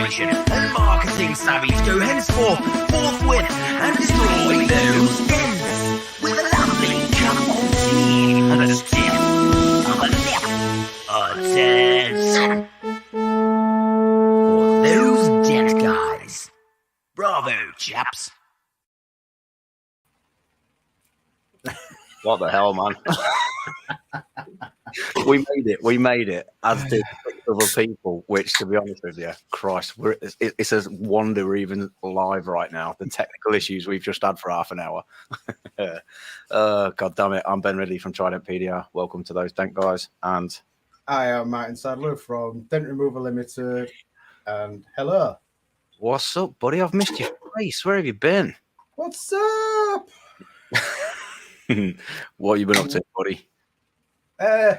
information and marketing savvies go henceforth forthwith and destroy those dents with a lovely cup of tea and a stick of a lip. Attention for those dent guys. Bravo, chaps. What the hell, man? We made it, as did other people, which, to be honest with you, Christ, it's a wonder we're even live right now. The technical issues we've just had for half an hour. God damn it. I'm Ben Ridley from Trident PDR. Welcome to those Dent guys. And I am Martin Sadler from Dent Removal Limited. And hello. What's up, buddy? I've missed your face. Where have you been? What's up? What have you been up to, buddy? A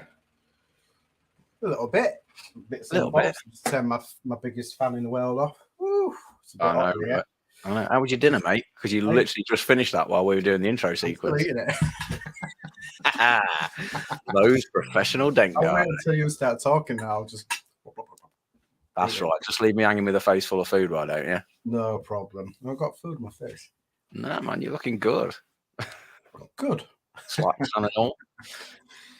little bit. A little bit. Turn my biggest fan in the world off. Woo, it's a bit I know, hot here. I know. How was your dinner, mate? Because you literally just finished that while we were doing the intro sequence. Those professional Dent guys. I'll wait until you start talking now. That's right. Just leave me hanging with a face full of food, why don't you? No problem. I've got food in my face. No, man, you're looking good. Good. Slacks on it all.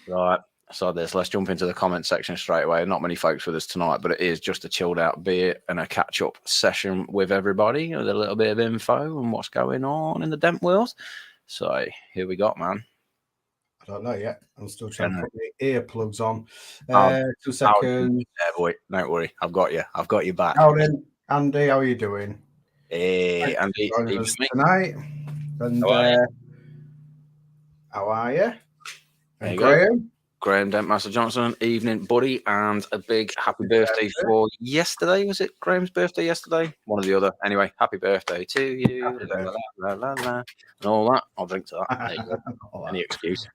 Right. So let's jump into the comment section straight away. Not many folks with us tonight, but it is just a chilled out beer and a catch up session with everybody with a little bit of info and what's going on in the Dent world. So here we got, man. I don't know yet. I'm still trying to put my earplugs on. 2 seconds. Yeah, boy. Don't worry. I've got you. I've got you back. How then, Andy? How are you doing? Hey, Andy. Joining us tonight. And how are you? There you Graham? go. Graham Dentmaster Johnson, evening, buddy, and a big happy birthday for yesterday. Was it Graham's birthday yesterday? One or the other. Anyway, happy birthday to you. La, la, la, and all that. I'll drink to that. There you go. Any excuse.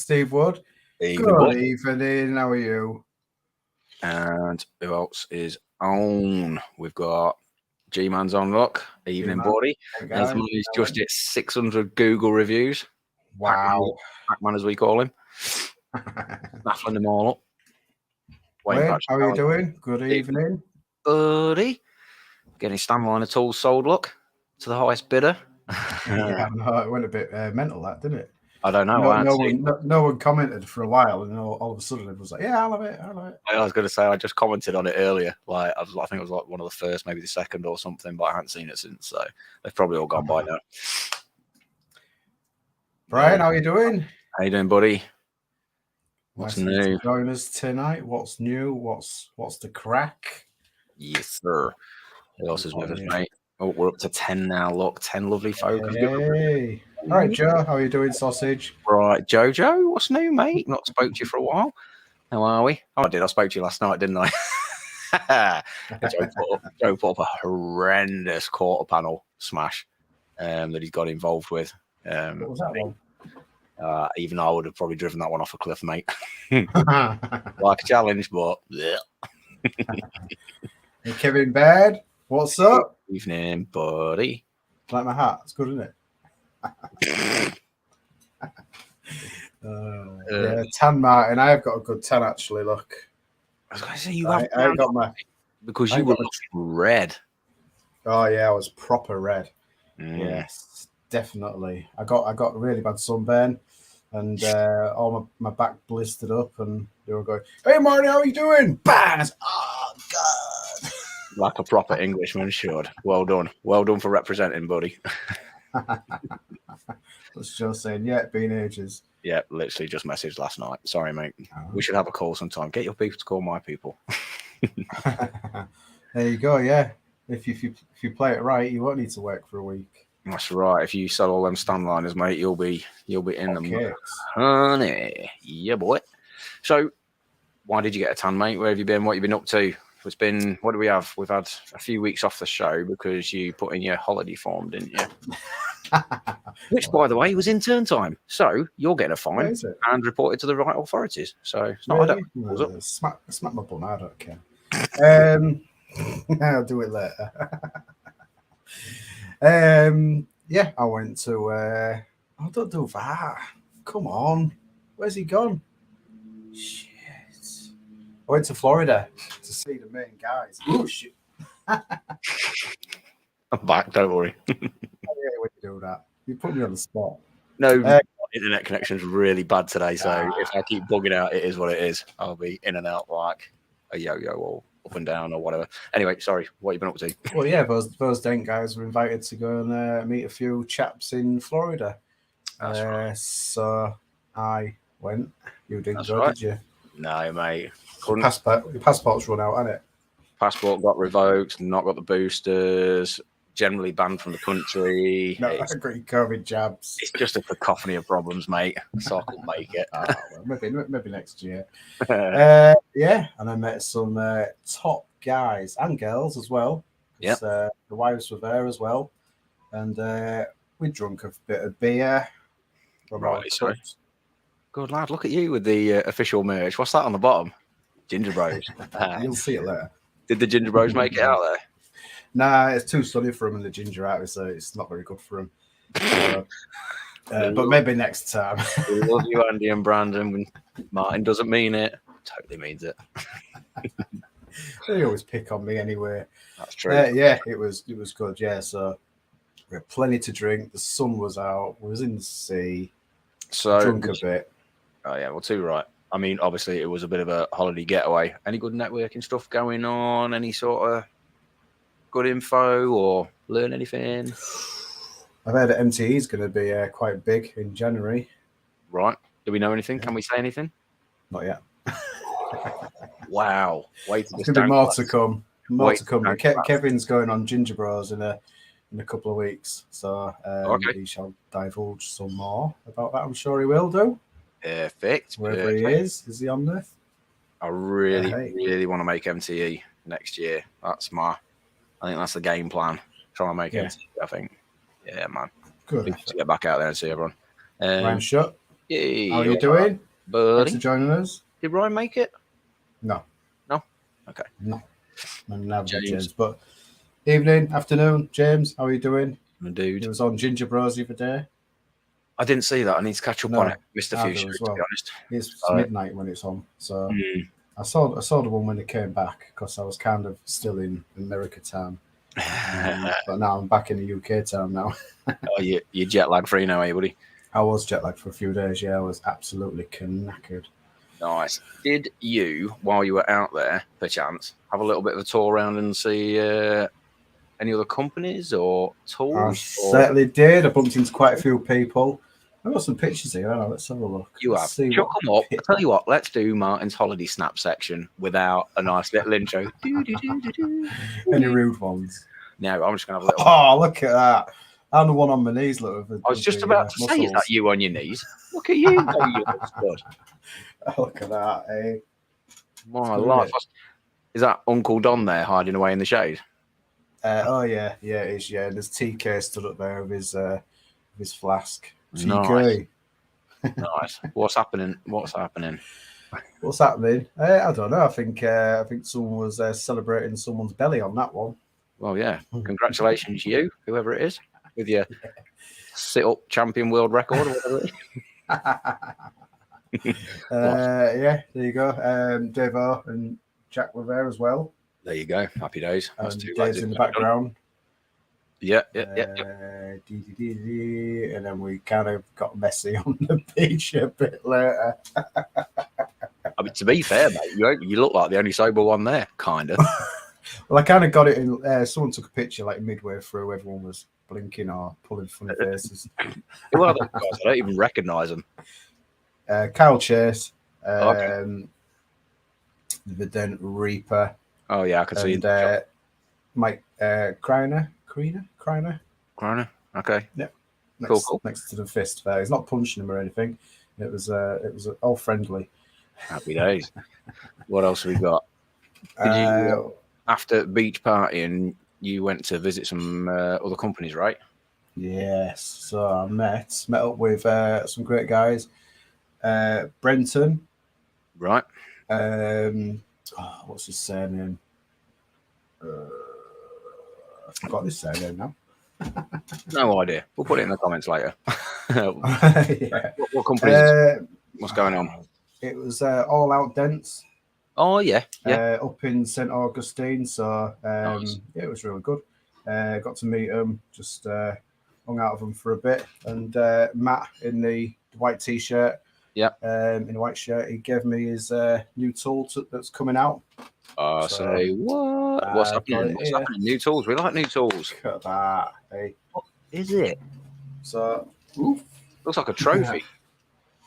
Steve Wood. Good evening. How are you? And who else is on? We've got G-Man's on luck. Evening, buddy. And he's just hit 600 Google reviews. Wow. Pac-Man, as we call him. Baffling them all up. Wayne, how are you doing? Good evening. Buddy. Getting Stanliner tools sold, look, to the highest bidder. Yeah, no, it went a bit mental, that, didn't it? I don't know. No one commented for a while, and all of a sudden it was like, yeah, I love it. I was going to say, I just commented on it earlier. I think it was like one of the first, maybe the second or something, but I haven't seen it since, so they've probably all gone by now. Brian, how are you doing? How you doing, buddy? What's new? Join us tonight. What's new? What's the crack? Yes, sir. Who else is with us, mate? Oh, we're up to 10 now. Look, 10 lovely folk. Hey. All right, Joe. How are you doing, sausage? Right, Jojo. What's new, mate? Not spoke to you for a while. How are we? Oh, I did. I spoke to you last night, didn't I? Joe put up a horrendous quarter panel smash that he's got involved with. What was that one? Even I would have probably driven that one off a cliff, mate. Like a challenge, but yeah. Hey, Kevin Baird, what's up? Evening, buddy. Like my hat, it's good, isn't it? Yeah, tan Martin. I have got a good tan actually. Look, I was going to say you have. I got my because you were red. Oh yeah, I was proper red. Yes, definitely. I got really bad sunburn, and all my back blistered up, and they were going, "Hey, Marty, how are you doing?" Bang! Oh God! Like a proper Englishman should. Well done for representing, buddy. That's just saying, yeah, been ages. Yeah, literally just messaged last night. Sorry, mate. We should have a call sometime. Get your people to call my people. There you go. Yeah, if you play it right, you won't need to work for a week. That's right. If you sell all them Stanliners, mate, you'll be in them, honey. Yeah, boy. So, why did you get a tan, mate? Where have you been? What have you been up to? It's been, what do we have? We've had a few weeks off the show because you put in your holiday form, didn't you? Which, by the way, was intern time. So you're getting a fine and reported to the right authorities. So it's not. Really? Smack my bum. I don't care. I'll do it later. Yeah, I went to. Oh, don't do that. Come on, where's he gone? Shit. I went to Florida to see the main guys. Oh shit! I'm back. Don't worry. I hate when you do that. You put me on the spot. No, my internet connection's really bad today, so if I keep bugging out, it is what it is. I'll be in and out like a yo-yo or up and down or whatever. Anyway, sorry, what you been up to? Well, yeah, those Dent guys were invited to go and meet a few chaps in Florida. That's right. So I went. You didn't That's go, right. did you? No, mate. Your passport's run out, hasn't it? Passport got revoked, not got the boosters, generally banned from the country. No, I agree. COVID jabs. It's just a cacophony of problems, mate. So I couldn't make it. Well, maybe next year. Yeah, and I met some top guys and girls as well. Yep. The wives were there as well, and we drunk a bit of beer. Right, sorry. Good lad, look at you with the official merch. What's that on the bottom? Ginger Bros. You'll see it later. Did the Ginger Bros make it out there? Nah, it's too sunny for them in the ginger out, so it's not very good for them. So, but maybe next time. We love you, Andy and Brandon. When Martin doesn't mean it, totally means it. They always pick on me anyway. That's true. Yeah, it was good. Yeah, so we had plenty to drink. The sun was out. We was in the sea. So Drunk a bit. Oh yeah, well, too right. I mean, obviously, it was a bit of a holiday getaway. Any good networking stuff going on? Any sort of good info or learn anything? I've heard that MTE is going to be quite big in January. Right. Do we know anything? Can we say anything? Not yet. Wow. Wait till There's going to be more to come. Kevin's going on Ginger Bros in a couple of weeks, so he shall divulge some more about that. I'm sure he will do. Perfect. Wherever he is he on there? I really want to make MTE next year. I think that's the game plan. Trying to make MTE, I think. Yeah, man. Good. To get back out there and see everyone. Ryan Shutt. How are you doing? Buddy. Thanks for joining us. Did Ryan make it? No. Okay. No. Never James. But evening, afternoon, James. How are you doing? Dude. He was on Ginger Bros the other day. I didn't see that. I need to catch up on it. Missed a few shows, to be honest. It's midnight when it's on. So I saw the one when it came back because I was kind of still in America time. But now I'm back in the UK time now. Oh, you're jet lag free now, are you, buddy? I was jet lagged for a few days. Yeah, I was absolutely knackered. Nice. Did you, while you were out there, perchance, have a little bit of a tour around and see any other companies or tools? I certainly did. I bumped into quite a few people. I've got some pictures here. Let's have a look. You have. Chuck them up. I tell you what, let's do Martin's holiday snap section without a nice little intro. Any rude ones? No, I'm just going to have a little. Oh, look at that. I'm the one on my knees. Look, I was just about to say, is that you on your knees? Look at you. Good. Look at that, eh? My life. Is that Uncle Don there hiding away in the shade? Oh, yeah. Yeah, it is. Yeah, there's TK stood up there with his flask. TK. Nice. What's happening? What's happening? I don't know. I think someone was celebrating someone's belly on that one. Well, yeah. Congratulations, you, whoever it is, with your sit-up champion world record or whatever it is. Yeah, there you go. Devo and Jack were there as well. There you go. Happy days. That's two Dave's in the background. Yeah. And then we kind of got messy on the beach a bit later. I mean, to be fair, mate, you look like the only sober one there, kind of. Well, I kind of got it in. Someone took a picture like midway through. Everyone was blinking or pulling funny faces. Who are those guys? I don't even recognise them. Kyle Chase, Okay. the Dent Reaper. Oh yeah, I can see. And Mike Kreiner. Okay. Yep. Cool. Next to the fist there. He's not punching him or anything. It was all friendly. Happy days. What else have we got? Did you, after beach party, and you went to visit some other companies, right? Yes. So I met up with some great guys. Brenton. Right. What's his surname? I forgot his surname now. No idea. We'll put it in the comments later. Yeah. What companies? What's going on? It was All Out Dents. Oh yeah. up in St Augustine. So Nice. yeah, it was really good. Got to meet him, just hung out with him for a bit. And Matt in the white t-shirt, Yeah. in the white shirt, he gave me his new tool that's coming out. So what? What's happening? What's happening? New tools. We like new tools. Look at that. Hey. What is it? So, oof. Looks like a trophy.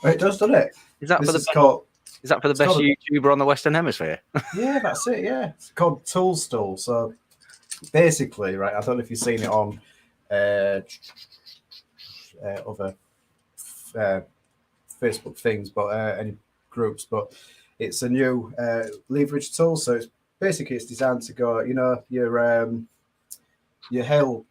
It does, doesn't it? Is that This for the is best, called, is that for the best YouTuber on the Western Hemisphere? Yeah, that's it. Yeah, it's called Tool Stool. So basically, right, I don't know if you've seen it on other Facebook things, but any groups. But it's a new leverage tool. So it's basically it's designed to go. You know your hail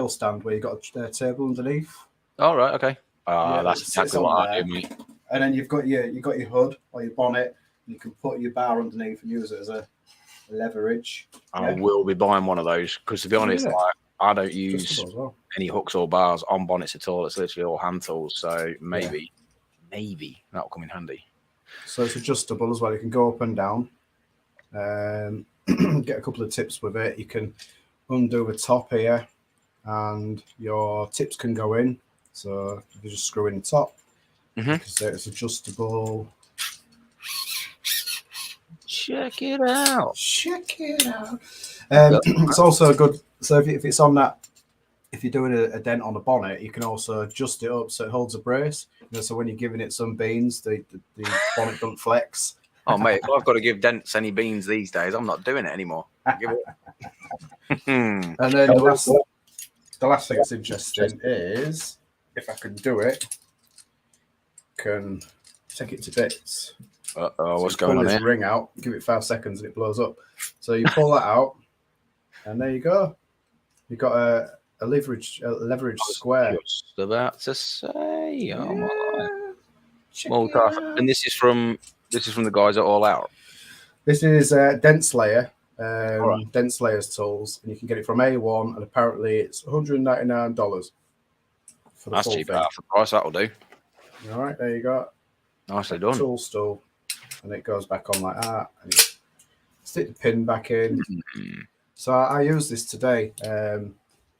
stand where you got a table underneath. All right. Okay. Yeah, that's exactly what I do, mate. And then you've got your hood or your bonnet. And you can put your bar underneath and use it as a leverage. I will be buying one of those because, to be honest, I don't use any hooks or bars on bonnets at all. It's literally all hand tools. So maybe that'll come in handy. So it's adjustable as well. You can go up and down. Get a couple of tips with it. You can undo the top here, and your tips can go in. So you just screw in the top. So it's adjustable. Check it out. It's also good. So if it's on that, if you're doing a dent on a bonnet, you can also adjust it up so it holds a brace. So when you're giving it some beans, the bonnet don't flex. Oh mate, if I've got to give dents any beans these days, I'm not doing it anymore. And then the last thing that's interesting is if I can do it, can take it to bits. What's going on here? Ring out, give it 5 seconds, and it blows up. So you pull that out, and there you go. You've got a leverage square. Just about to say, and this is from the guys at All Out. This is Dentsville, Dentsville's tools, and you can get it from A1, and apparently it's $199 for the That's full cheap. thing. Half the price, that'll do. All right, there you go. Nicely done. Tool stool, and it goes back on like that, and you stick the pin back in. So I used this today. It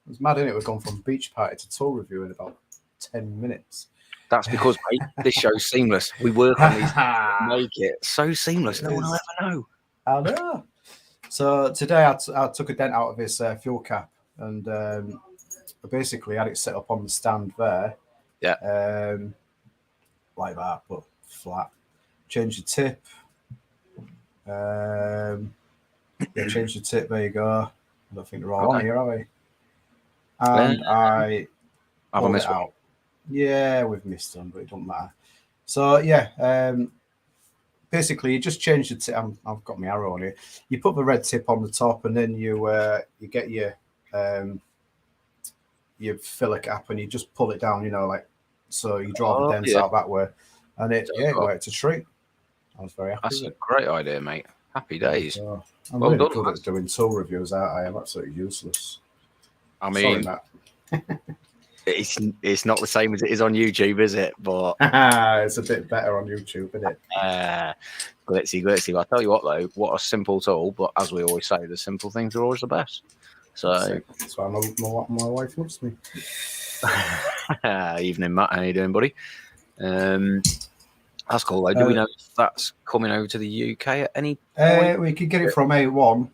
was mad, innit? We've gone from beach party to tool review in about 10 minutes. That's because, mate, this show's seamless. We work on these, make it so seamless. No one will ever know. I know. So today I took a dent out of his fuel cap, and I basically had it set up on the stand there. Yeah. Like that, but flat. Change the tip. Change the tip. There you go. I don't think they're all on here, are we? And I pulled it out. Yeah, we've missed them, but it doesn't matter. So yeah, basically you just change the tip. I've got my arrow on here. You put the red tip on the top, and then you get your filler cap, and you just pull it down. So you draw the dents out that way, and it worked a treat. I was very happy. That's a great idea, mate. Happy days. So, I'm really good at doing tool reviews. I am absolutely useless. I mean, it's not the same as it is on YouTube, is it? But it's a bit better on YouTube, isn't it? Glitzy. I'll tell you what, though, what a simple tool. But as we always say, the simple things are always the best. So that's why my wife loves me. Evening, Matt. How you doing, buddy? That's cool, though. Do we know if that's coming over to the UK at any point? We could get it from A1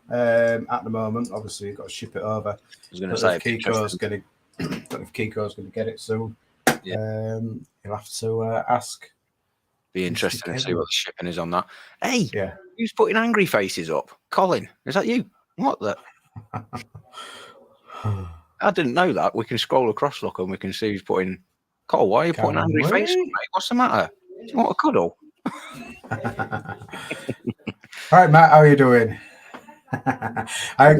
at the moment. Obviously, you've got to ship it over. I was going to say, Keco's going to get it soon. Yeah. You'll have to ask. Be interesting to see what the shipping is on that. Hey, yeah. Who's putting angry faces up? Colin, is that you? What the? I didn't know that. We can scroll across, look, and we can see who's putting. Cole, why are you putting angry faces up, mate? What's the matter? Do you want a cuddle? All right, Matt, how are you doing? I ain't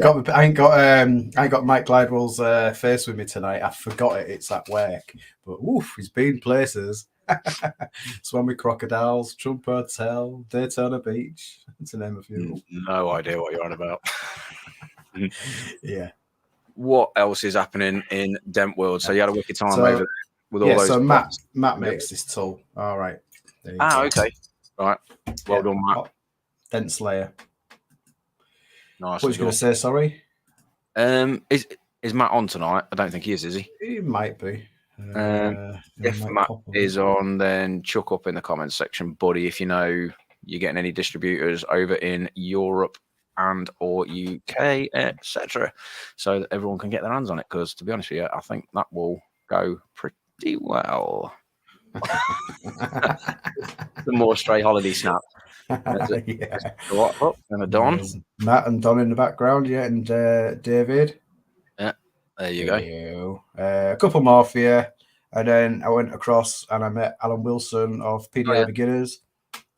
got Mike Glidewell's face with me tonight. I forgot it. It's at work, but he's been places. Swam crocodiles, Trump Hotel, Daytona Beach, to name a few. No idea what you're on about. Yeah. What else is happening in Dent World? So you had a wicked time over there with all those. So Matt makes this tool. All right. Okay. Right. Well done, Matt. Dent Slayer. Nice. What was you going to say? Sorry. Is Matt on tonight? I don't think he is he? He might be. If Matt is on, then chuck up in the comments section, buddy, if you know you're getting any distributors over in Europe and or UK, etc., so that everyone can get their hands on it. Because to be honest with you, I think that will go pretty well. The more stray holiday snap. Yeah. And a Don. Matt and Don in the background, yeah, and David. Yeah, there you go. A couple more for you. And then I went across and I met Alan Wilson of PDI Beginners.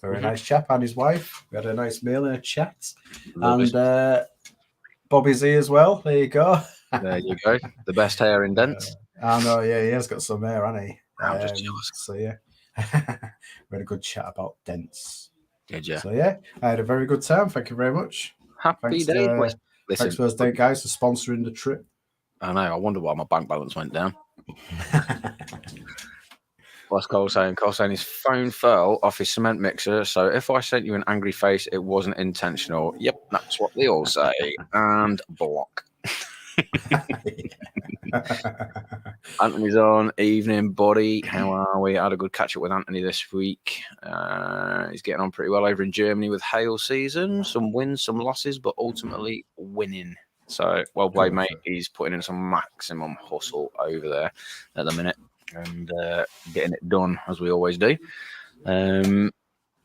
Very nice chap, and his wife. We had a nice meal and a chat. And Bobby Z as well. There you go. There you go. The best hair in Dent. I know, yeah, he has got some hair, hasn't he? I'm just jealous. So, yeah. We had a good chat about dents. Did you? So, yeah, I had a very good time. Thank you very much. Happy day. Thanks for those Dent guys for sponsoring the trip. I know. I wonder why my bank balance went down. What's Cole saying? Cole saying his phone fell off his cement mixer. So if I sent you an angry face, it wasn't intentional. Yep, that's what they all say. And block. Anthony's on. Evening, buddy. How are we? I had a good catch up with Anthony this week. He's getting on pretty well over in Germany with hail season. Some wins, some losses, but ultimately winning. So well played, mate. He's putting in some maximum hustle over there at the minute and getting it done as we always do.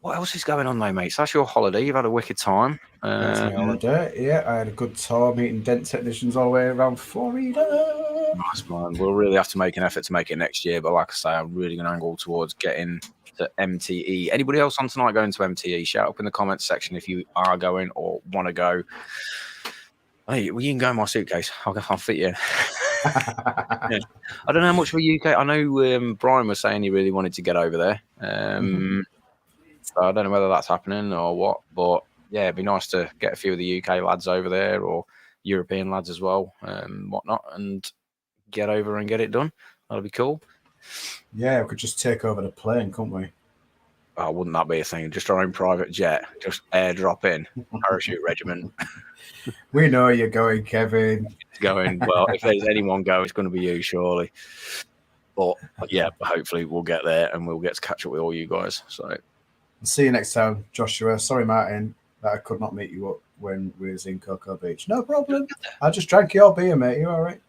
What else is going on though, mate? So that's your holiday. You've had a wicked time. That's my holiday. Yeah, I had a good tour meeting Dent technicians all the way around Florida. Nice, man. We'll really have to make an effort to make it next year. But like I say, I'm really going to angle towards getting to MTE. Anybody else on tonight going to MTE? Shout up in the comments section if you are going or want to go. Hey, well, you can go in my suitcase. I'll fit you in. Yeah. I don't know how much for UK. I know Brian was saying he really wanted to get over there. So I don't know whether that's happening or what. But yeah, it'd be nice to get a few of the UK lads over there or European lads as well, whatnot, and get over and get it done. That'll be cool. Yeah, we could just take over the plane, couldn't we? Oh, wouldn't that be a thing? Just our own private jet, just airdrop in, parachute regiment. We know you're going, Kevin. Going, well, if there's anyone going, it's going to be you, surely. But yeah, hopefully we'll get there and we'll get to catch up with all you guys. So see you next time, Joshua. Sorry, Martin, that I could not meet you up when we was in Cocoa Beach. No problem. I just drank your beer, mate. You all right?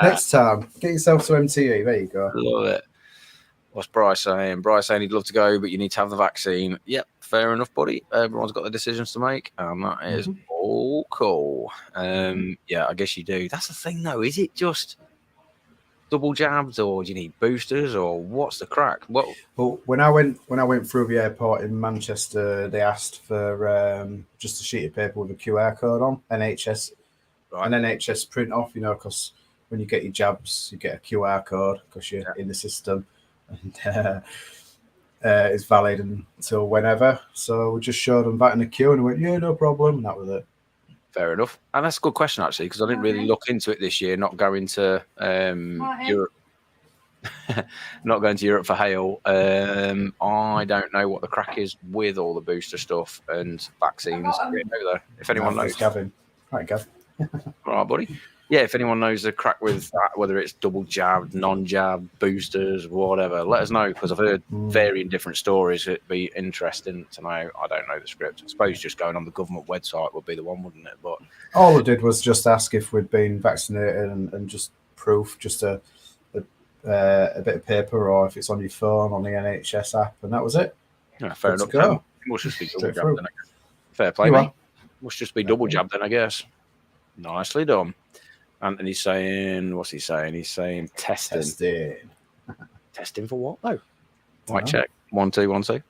Next time, get yourself to MTE. There you go. Love it. What's Bryce saying? Bryce saying he'd love to go, but you need to have the vaccine. Yep, fair enough, buddy. Everyone's got their decisions to make, and that is all cool. Yeah, I guess you do. That's the thing, though. Is it just double jabs, or do you need boosters, or what's the crack? Well, when I went through the airport in Manchester, they asked for just a sheet of paper with a QR code on NHS, an NHS print off. You know, because when you get your jabs, you get a QR code because you're in the system. And it's valid until whenever. So we just showed them that in the queue and went, yeah, no problem. And that was it. Fair enough. And that's a good question, actually, because I didn't really look into it this year, not going to Europe. Not going to Europe for hail. I don't know what the crack is with all the booster stuff and vaccines. If anyone knows. Gavin. Right, Gav. All right, buddy. Yeah, if anyone knows the crack with that, whether it's double jabbed, non-jab, boosters, whatever, let us know, because I've heard varying different stories. It'd be interesting to know. I don't know the script. I suppose just going on the government website would be the one, wouldn't it? But all I did was just ask if we'd been vaccinated and just proof, just a bit of paper, or if it's on your phone on the NHS app, and that was it. Yeah, fair enough. It must just be double jabbed then, I guess. Fair play, mate. Must just be double jabbed then, I guess. Nicely done. Anthony's saying, what's he saying? He's saying testing. Testing for what, though? Might check. 1 2 1 2.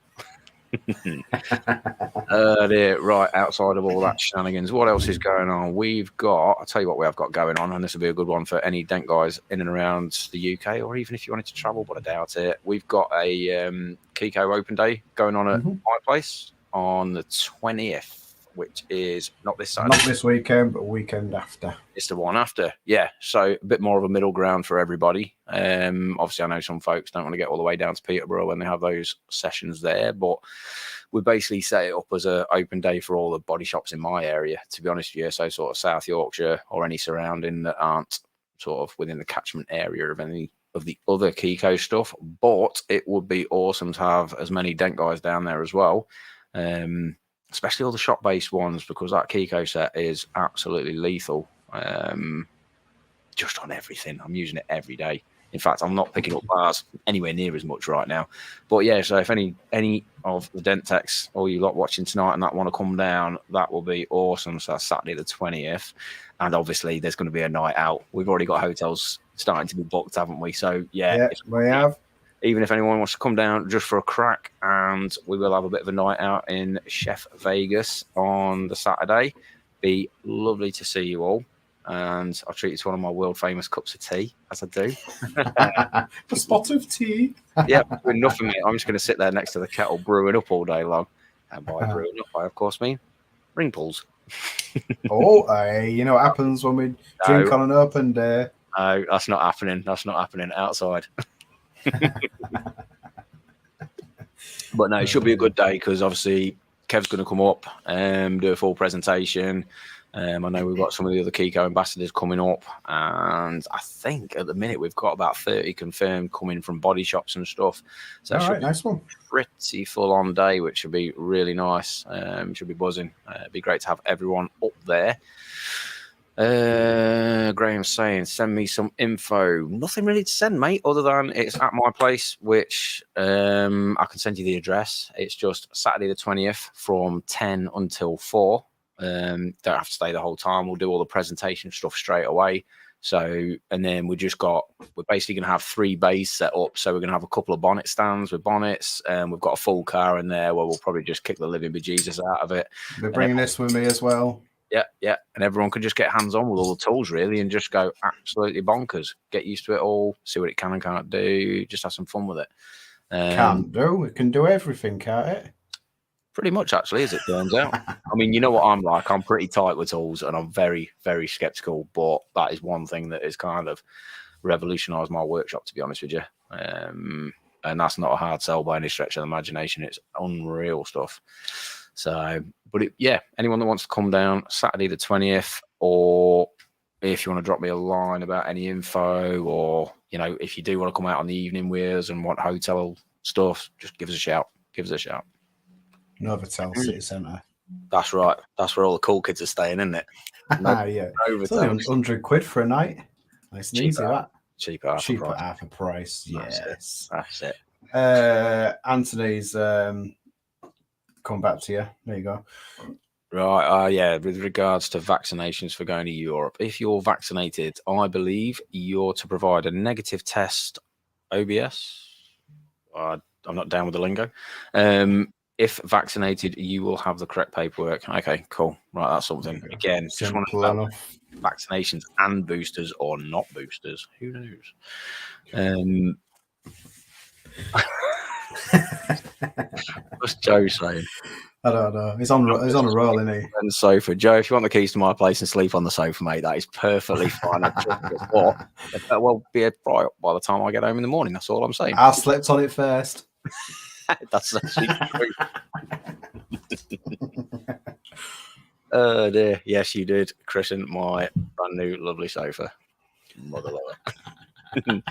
Right, outside of all that shenanigans, what else is going on? I'll tell you what we have got going on, and this will be a good one for any Dent guys in and around the UK, or even if you wanted to travel, but I doubt it. We've got a Keco Open Day going on at my place on the 20th. Which is not this Saturday. Not this weekend, but weekend after. It's the one after. Yeah. So a bit more of a middle ground for everybody. Obviously, I know some folks don't want to get all the way down to Peterborough when they have those sessions there, but we basically set it up as an open day for all the body shops in my area, to be honest with you. So sort of South Yorkshire or any surrounding that aren't sort of within the catchment area of any of the other Keco stuff. But it would be awesome to have as many Dent guys down there as well. Especially all the shop-based ones, because that Keco set is absolutely lethal. Just on everything. I'm using it every day. In fact, I'm not picking up bars anywhere near as much right now. But yeah, so if any of the Dent techs or you lot watching tonight and that want to come down, that will be awesome. So that's Saturday the 20th. And obviously there's going to be a night out. We've already got hotels starting to be booked, haven't we? So yeah, we have. Even if anyone wants to come down just for a crack, and we will have a bit of a night out in Chef Vegas on the Saturday. Be lovely to see you all. And I'll treat you to one of my world famous cups of tea, as I do. A spot of tea. Yeah, doing nothing, mate. I'm just going to sit there next to the kettle brewing up all day long. And by brewing up, I of course mean ring pulls. You know what happens when we drink on an open day? No, that's not happening. That's not happening outside. But no, it should be a good day because obviously Kev's going to come up and do a full presentation. I know we've got some of the other Keco ambassadors coming up, and I think at the minute we've got about 30 confirmed coming from body shops and stuff. So all right, nice one. Pretty full on day, which should be really nice. Should be buzzing. It'd be great to have everyone up there. Graham's saying, send me some info. Nothing really to send, mate, other than it's at my place, which I can send you the address. It's just Saturday the 20th from 10 until 4. Don't have to stay the whole time. We'll do all the presentation stuff straight away. So, and then we're basically going to have 3 bays set up. So we're going to have a couple of bonnet stands with bonnets, and we've got a full car in there where we'll probably just kick the living bejesus out of it. We're bringing this with me as well. Yeah. And everyone can just get hands-on with all the tools, really, and just go absolutely bonkers. Get used to it all, see what it can and can't do, just have some fun with it. Can't do. It can do everything, can't it? Pretty much, actually, as it turns out. I mean, you know what I'm like. I'm pretty tight with tools, and I'm very, very skeptical, but that is one thing that has kind of revolutionised my workshop, to be honest with you. And that's not a hard sell by any stretch of the imagination. It's unreal stuff. So, but anyone that wants to come down Saturday the 20th, or if you want to drop me a line about any info, or, you know, if you do want to come out on the evening with us and want hotel stuff, just give us a shout. Novotel City Centre. That's right. That's where all the cool kids are staying, isn't it? Yeah. It's only £100 for a night. Nice and easy, that. Cheaper at half a price. Yes. That's it. Anthony's come back to you. There you go. Right. Yeah. With regards to vaccinations for going to Europe, if you're vaccinated, I believe you're to provide a negative test. OBS. I'm not down with the lingo. If vaccinated, you will have the correct paperwork. Okay, cool. Right, that's something. Again, just want to know vaccinations and boosters or not boosters. Who knows? What's Joe saying? I don't know. He's on a roll, isn't he? And sofa, Joe. If you want the keys to my place and sleep on the sofa, mate, that is perfectly fine. But well, be a right by the time I get home in the morning. That's all I'm saying. I slept on it first. That's actually true. Oh dear. Yes, you did christen my brand new lovely sofa. Mother lover.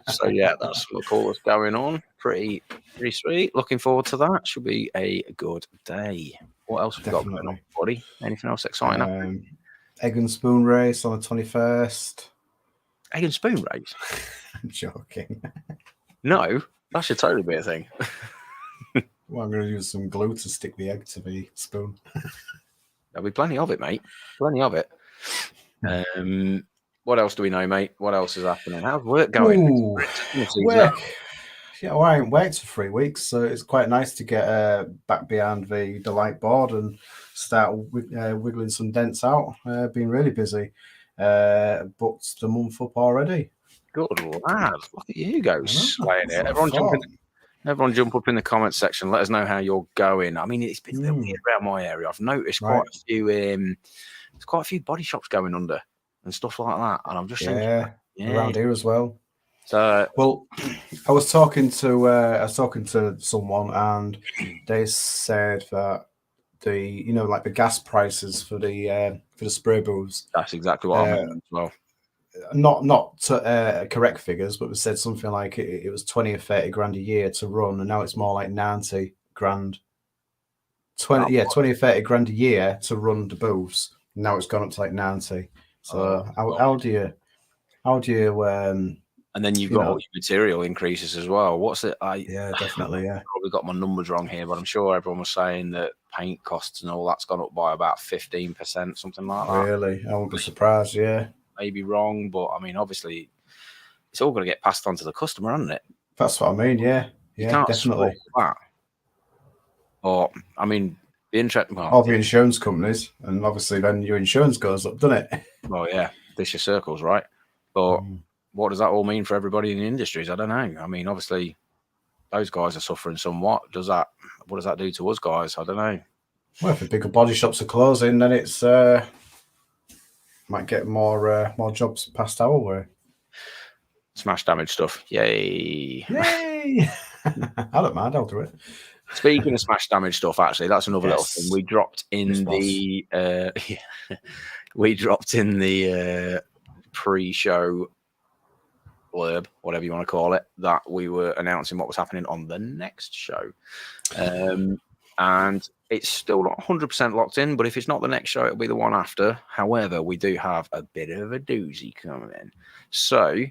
So yeah, that's what all that's going on. Pretty sweet. Looking forward to that. Should be a good day. What else have we got going on, buddy? Anything else exciting? Egg and spoon race on the 21st. Egg and spoon race? I'm joking. No. That should totally be a thing. Well, I'm going to use some glue to stick the egg to the spoon. There'll be plenty of it, mate. Plenty of it. What else do we know, mate? What else is happening? How's work going? Work. Yeah, well, I haven't worked for 3 weeks, so it's quite nice to get back behind the light board and start wiggling some dents out. Been really busy. Booked the month up already. Good lad. Look at you go slaying it. Everyone jump up in the comments section. Let us know how you're going. I mean, it's been a bit weird around my area. I've noticed quite a few there's quite a few body shops going under and stuff like that. And I'm just thinking, around here as well. So, well, I was talking to someone, and they said that the gas prices for the spray booths, that's exactly what I mean as well. not correct figures, but we said something like it was 20 or 30 grand a year to run, and now it's more like 90 grand. 20 or 30 grand a year to run the booths. Now it's gone up to like 90. So how do you and then you've got all your material increases as well. What's it? Definitely, yeah. Probably got my numbers wrong here, but I'm sure everyone was saying that paint costs and all that's gone up by about 15%, something like that. Really? I wouldn't be surprised, yeah. Maybe wrong, but I mean, obviously, it's all going to get passed on to the customer, isn't it? That's what I mean, yeah. You can't definitely. That. Or, I mean, the all the insurance companies, and obviously then your insurance goes up, doesn't it? Well, yeah, vicious circles, right? But what does that all mean for everybody in the industries? I don't know. I mean, obviously, those guys are suffering somewhat. What does that do to us guys? I don't know. Well, if the bigger body shops are closing, then it's might get more jobs passed our way. Smash damage stuff. Yay. I don't mind, I'll do it. Speaking of smash damage stuff, actually, that's another little thing. We dropped in the pre-show blurb, whatever you want to call it, that we were announcing what was happening on the next show. And it's still not 100% locked in, but if it's not the next show, it'll be the one after. However, we do have a bit of a doozy coming in. So,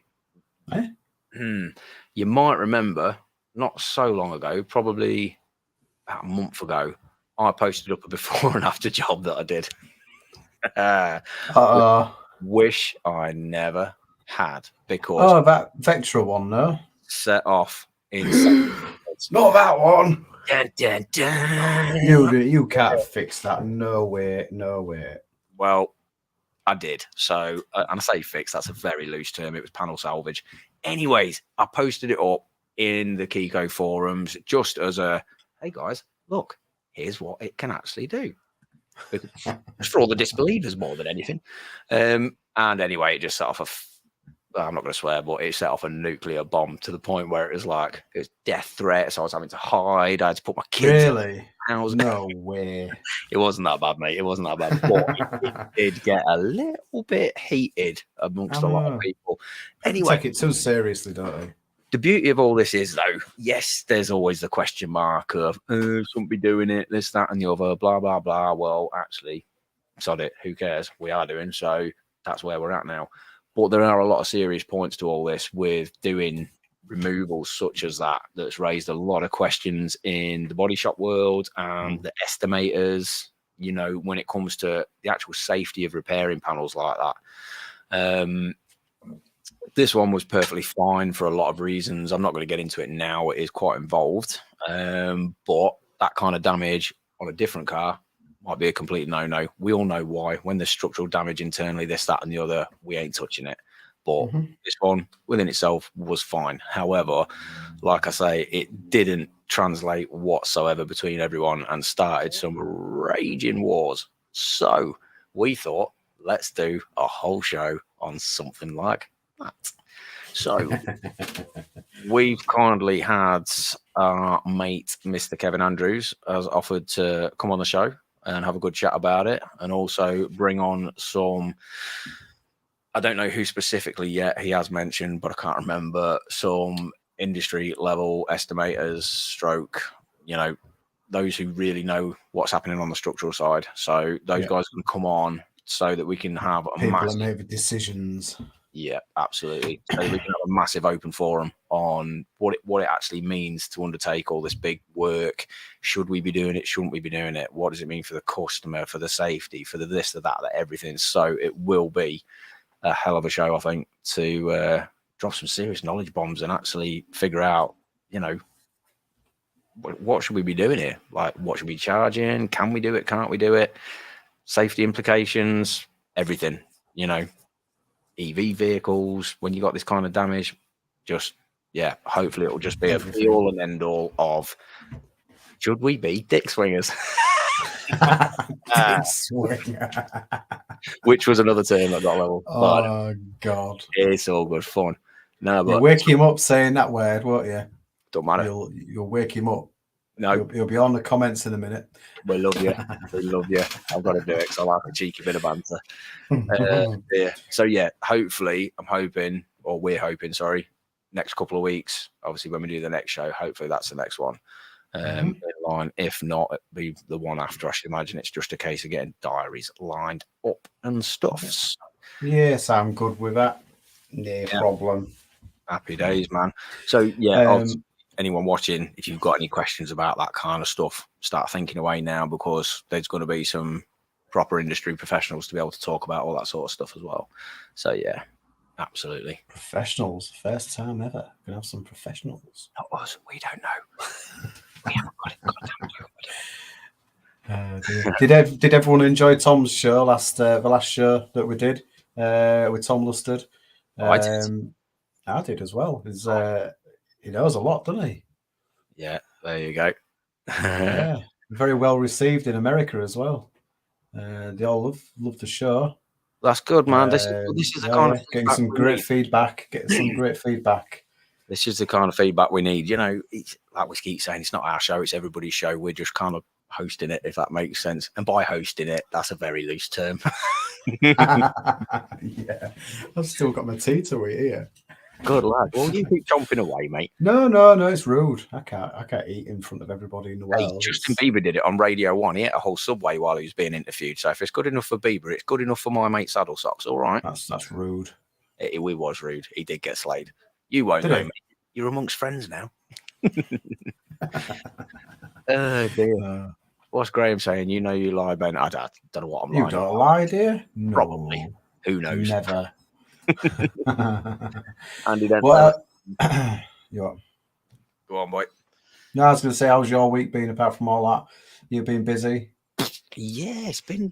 you might remember, not so long ago, probably about a month ago, I posted up a before and after job that I did. Wish I never had, because that Vectra one, no? Set off in not that one. Dun, dun, dun. You can't fix that. No way. Well, I did. So, and I say fix, that's a very loose term. It was panel salvage. Anyways, I posted it up in the Keco forums just as a, hey guys, look, here's what it can actually do. Just for all the disbelievers more than anything. And anyway, it just set off I'm not going to swear, but it set off a nuclear bomb to the point where it was death threats. I was having to hide. I had to put my kids in the house. No way. It wasn't that bad, mate. It wasn't that bad. But it did get a little bit heated amongst a lot of people. Anyway, take it too seriously, don't I? The beauty of all this is, though, yes, there's always the question mark of, shouldn't be doing it, this, that, and the other, blah, blah, blah. Well, actually, sod it, who cares? We are doing, so that's where we're at now. But there are a lot of serious points to all this with doing removals such as that's raised a lot of questions in the body shop world and the estimators, when it comes to the actual safety of repairing panels like that. This one was perfectly fine for a lot of reasons. I'm not going to get into it now. It is quite involved. But that kind of damage on a different car might be a complete no-no. We all know why. When there's structural damage internally, this, that, and the other, we ain't touching it. But this one, within itself, was fine. However, like I say, it didn't translate whatsoever between everyone and started some raging wars. So we thought, let's do a whole show on something like that. So we've kindly had our mate, Mr. Kevin Andrews, has offered to come on the show and have a good chat about it, and also bring on some, I don't know who specifically yet he has mentioned, but I can't remember, some industry level estimators, those who really know what's happening on the structural side. So those guys can come on so that we can have people that make decisions. Yeah, absolutely. So we can have a massive open forum on what it actually means to undertake all this big work. Should we be doing it? Shouldn't we be doing it? What does it mean for the customer, for the safety, for the this, the that, everything? So it will be a hell of a show, I think, to drop some serious knowledge bombs and actually figure out, what should we be doing here? Like, what should we be charging? Can we do it? Can't we do it? Safety implications, everything, EV vehicles, when you got this kind of damage, hopefully it'll just be a be all and end all of, should we be dick swingers? Dick swinger. Which was another term at that level. Oh, God. It's all good fun. No, but you'll wake him up saying that word, won't you? Don't matter. You'll wake him up. No, he'll be on the comments in a minute. we love you. We love you. I've got to do it because I like a cheeky bit of banter. Yeah. So yeah, hopefully, we're hoping, sorry, next couple of weeks. Obviously, when we do the next show, hopefully that's the next one. In line. If not, it'll be the one after. I should imagine it's just a case of getting diaries lined up and stuffs. Yes, I'm good with that. No problem. Happy days, man. So yeah, anyone watching, if you've got any questions about that kind of stuff, start thinking away now, because there's going to be some proper industry professionals to be able to talk about all that sort of stuff as well. So yeah, absolutely. Professionals, first time ever. Gonna have some professionals. Not us. We don't know. We haven't got it. Did everyone enjoy Tom's show the last show that we did with Tom Lustard? I did as well. He knows a lot, doesn't he? Yeah, there you go. Yeah, very well received in America as well. They all love the show. That's good, man. This is the kind of getting some great feedback. This is the kind of feedback we need. You know, it's like we keep saying, it's not our show, it's everybody's show. We're just kind of hosting it, if that makes sense. And by hosting it, that's a very loose term. Yeah, I've still got my tea to eat here. Good lad. Well, you keep chomping away, mate. No, it's rude. I can't eat in front of everybody in the world. Hey, Justin Bieber did it on Radio 1. He ate a whole Subway while he was being interviewed. So if it's good enough for Bieber, it's good enough for my mate Saddle Socks. All right. That's rude. It was rude. He did get slayed. You won't know, mate. You're amongst friends now. Oh dear. What's Graham saying? You know you lie, Ben. I don't know what I'm lying. You don't lie, dear? No. Probably. Who knows? Never. Andy, then. Go on, boy. No, I was going to say, how's your week been apart from all that? You've been busy? Yeah, it's been.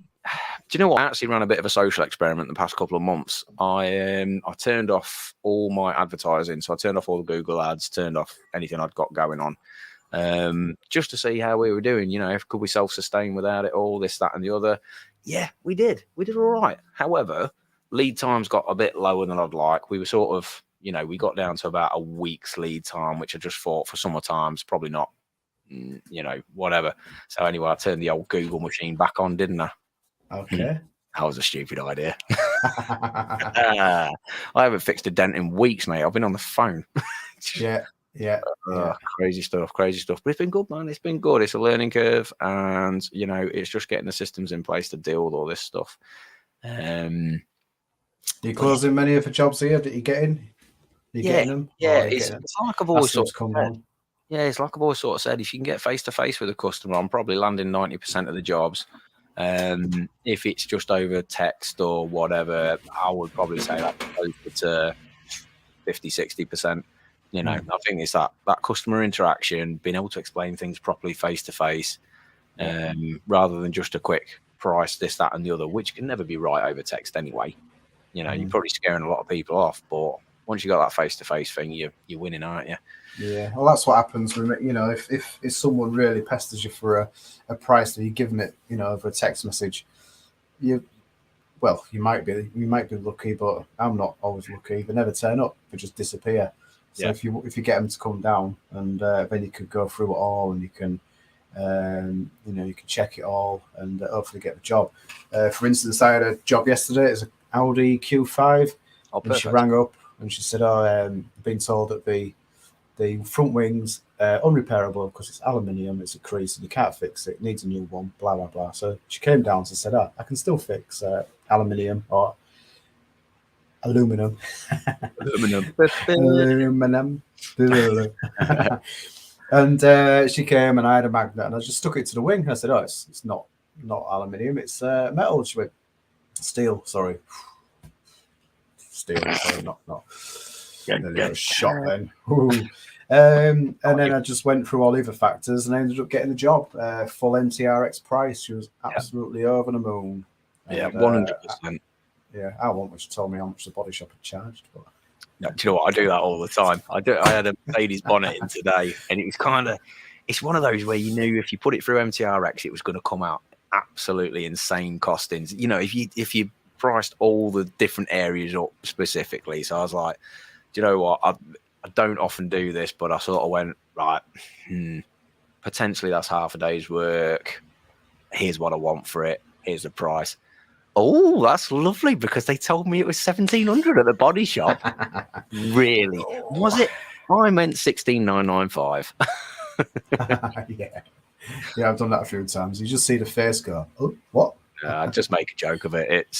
Do you know what? I actually ran a bit of a social experiment the past couple of months. I turned off all my advertising, so I turned off all the Google ads, turned off anything I'd got going on, just to see how we were doing. You know, could we self-sustain without it all, this, that, and the other? Yeah, we did. We did all right. However, lead times got a bit lower than I'd like. We were sort of, you know, we got down to about a week's lead time, which I just thought for summer times probably not, you know, whatever. So anyway, I turned the old Google machine back on, didn't I? Okay. That was a stupid idea. I haven't fixed a dent in weeks, mate. I've been on the phone. Yeah. Crazy stuff. But it's been good, man. It's been good. It's a learning curve, and you know, it's just getting the systems in place to deal with all this stuff. Are you closing many of the jobs here that you're getting? Getting them? Yeah, it's like I've always sort of said. Yeah, it's like I've always sort of said, if you can get face to face with a customer, I'm probably landing 90% of the jobs. If it's just over text or whatever, I would probably say that closer to 50-60%. You know, I think it's that customer interaction, being able to explain things properly face to face, rather than just a quick price, this, that, and the other, which can never be right over text anyway. You know, you're probably scaring a lot of people off, but once you got that face to face thing, you're winning, aren't you? Yeah, well, that's what happens when, you know, if someone really pesters you for a price that you give them it, you know, over a text message, you might be lucky, but I'm not always lucky. They never turn up; they just disappear. So if you get them to come down, and then you could go through it all, and you can, you know, you can check it all, and hopefully get the job. For instance, I had a job yesterday. It's an Audi Q5, and she rang up and she said, I've been told that the front wings unrepairable because it's aluminium, it's a crease, and you can't fix it. It needs a new one, blah blah blah. So she came down and said, I can still fix aluminium or aluminum. And she came and I had a magnet and I just stuck it to the wing. I said, it's not aluminium, it's metal. She went, steel, sorry. Steel, sorry, not. Get shot then. And then I just went through all the other factors and I ended up getting the job. Full MTRX price. She was absolutely over the moon. Yeah, 100%. Yeah, I want what she told me how much the body shop had charged. But do you know what? I do that all the time. I had a Mercedes bonnet in today, and it was it's one of those where you knew if you put it through MTRX, it was going to come out absolutely insane costings. You know, if you priced all the different areas up specifically. So I was like, you know what? I don't often do this, but I sort of went, right, potentially that's half a day's work. Here's what I want for it. Here's the price. Oh, that's lovely, because they told me it was 1,700 at the body shop. Really? Was it? I meant 16,995. Yeah, I've done that a few times. You just see the face go, oh, what? Just make a joke of it. It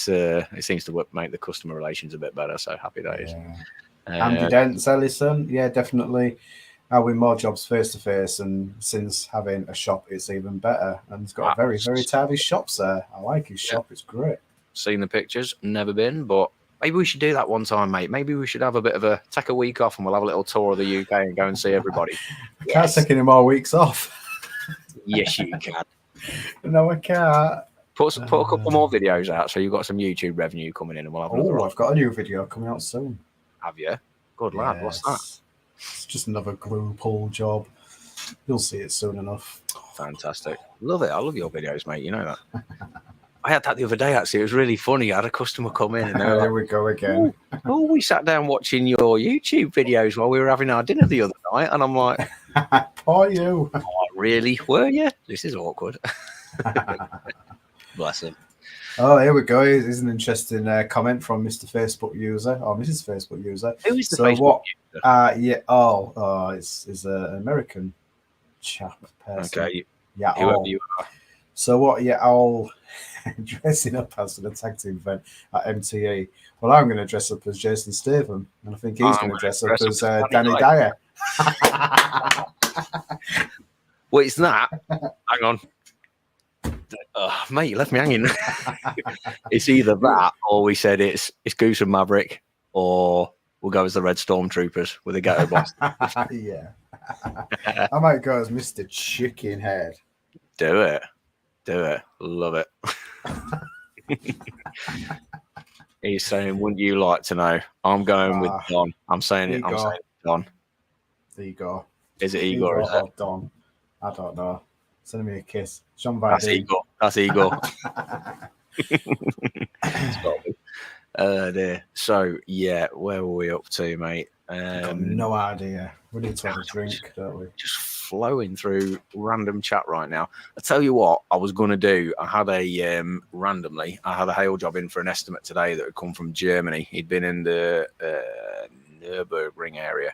seems to make the customer relations a bit better. So happy days. Yeah. Andy Dent, Ellison, yeah, definitely. Having more jobs face to face, and since having a shop, it's even better. And he's got a very, very tidy shops there. I like his shop; it's great. Seen the pictures, never been, but maybe we should do that one time, mate. Maybe we should have a bit of take a week off, and we'll have a little tour of the UK and go and see everybody. I can't take any more weeks off. Yes, you can. No, I can't. Put a couple more videos out, so you've got some YouTube revenue coming in, and we'll have another. Oh, I've got a new video coming out soon. Have you? Good lad. Yes. What's that? It's just another glue pull job. You'll see it soon enough. Fantastic. Love it. I love your videos, mate. You know that. I had that the other day, actually. It was really funny. I had a customer come in and there we go again. Oh, we sat down watching your YouTube videos while we were having our dinner the other night. And I'm like, poor you. Oh, really? Were you? This is awkward. Bless him. Oh, here we go. Here's an interesting comment from Mr. Facebook user or Mrs. Facebook user. Who is the Facebook user? Yeah. It's an American chap person. Okay. Yeah. Whoever you are. So what? Yeah, I'll dressing up as an tag team event at MTE. Well, I'm going to dress up as Jason Statham, and I think he's going to dress up as Danny Dyer. Well, it's that. Hang on. Mate, you left me hanging. It's either that, or we said it's Goose and Maverick, or we'll go as the Red Stormtroopers with a ghetto boss. Yeah. I might go as Mr. Chicken Head. Do it. Love it. He's saying, wouldn't you like to know? I'm going with Don. I'm saying it. I'm saying Don. There you go. Is it Igor? Or is it Don? I don't know. Send me a kiss. That's Igor. That's Igor. There. So yeah, where were we up to, mate? Got no idea. We need to have a drink, don't we? Just flowing through random chat right now. I tell you what, I was going to do. I had a randomly. I had a hail job in for an estimate today that had come from Germany. He'd been in the Nürburgring area.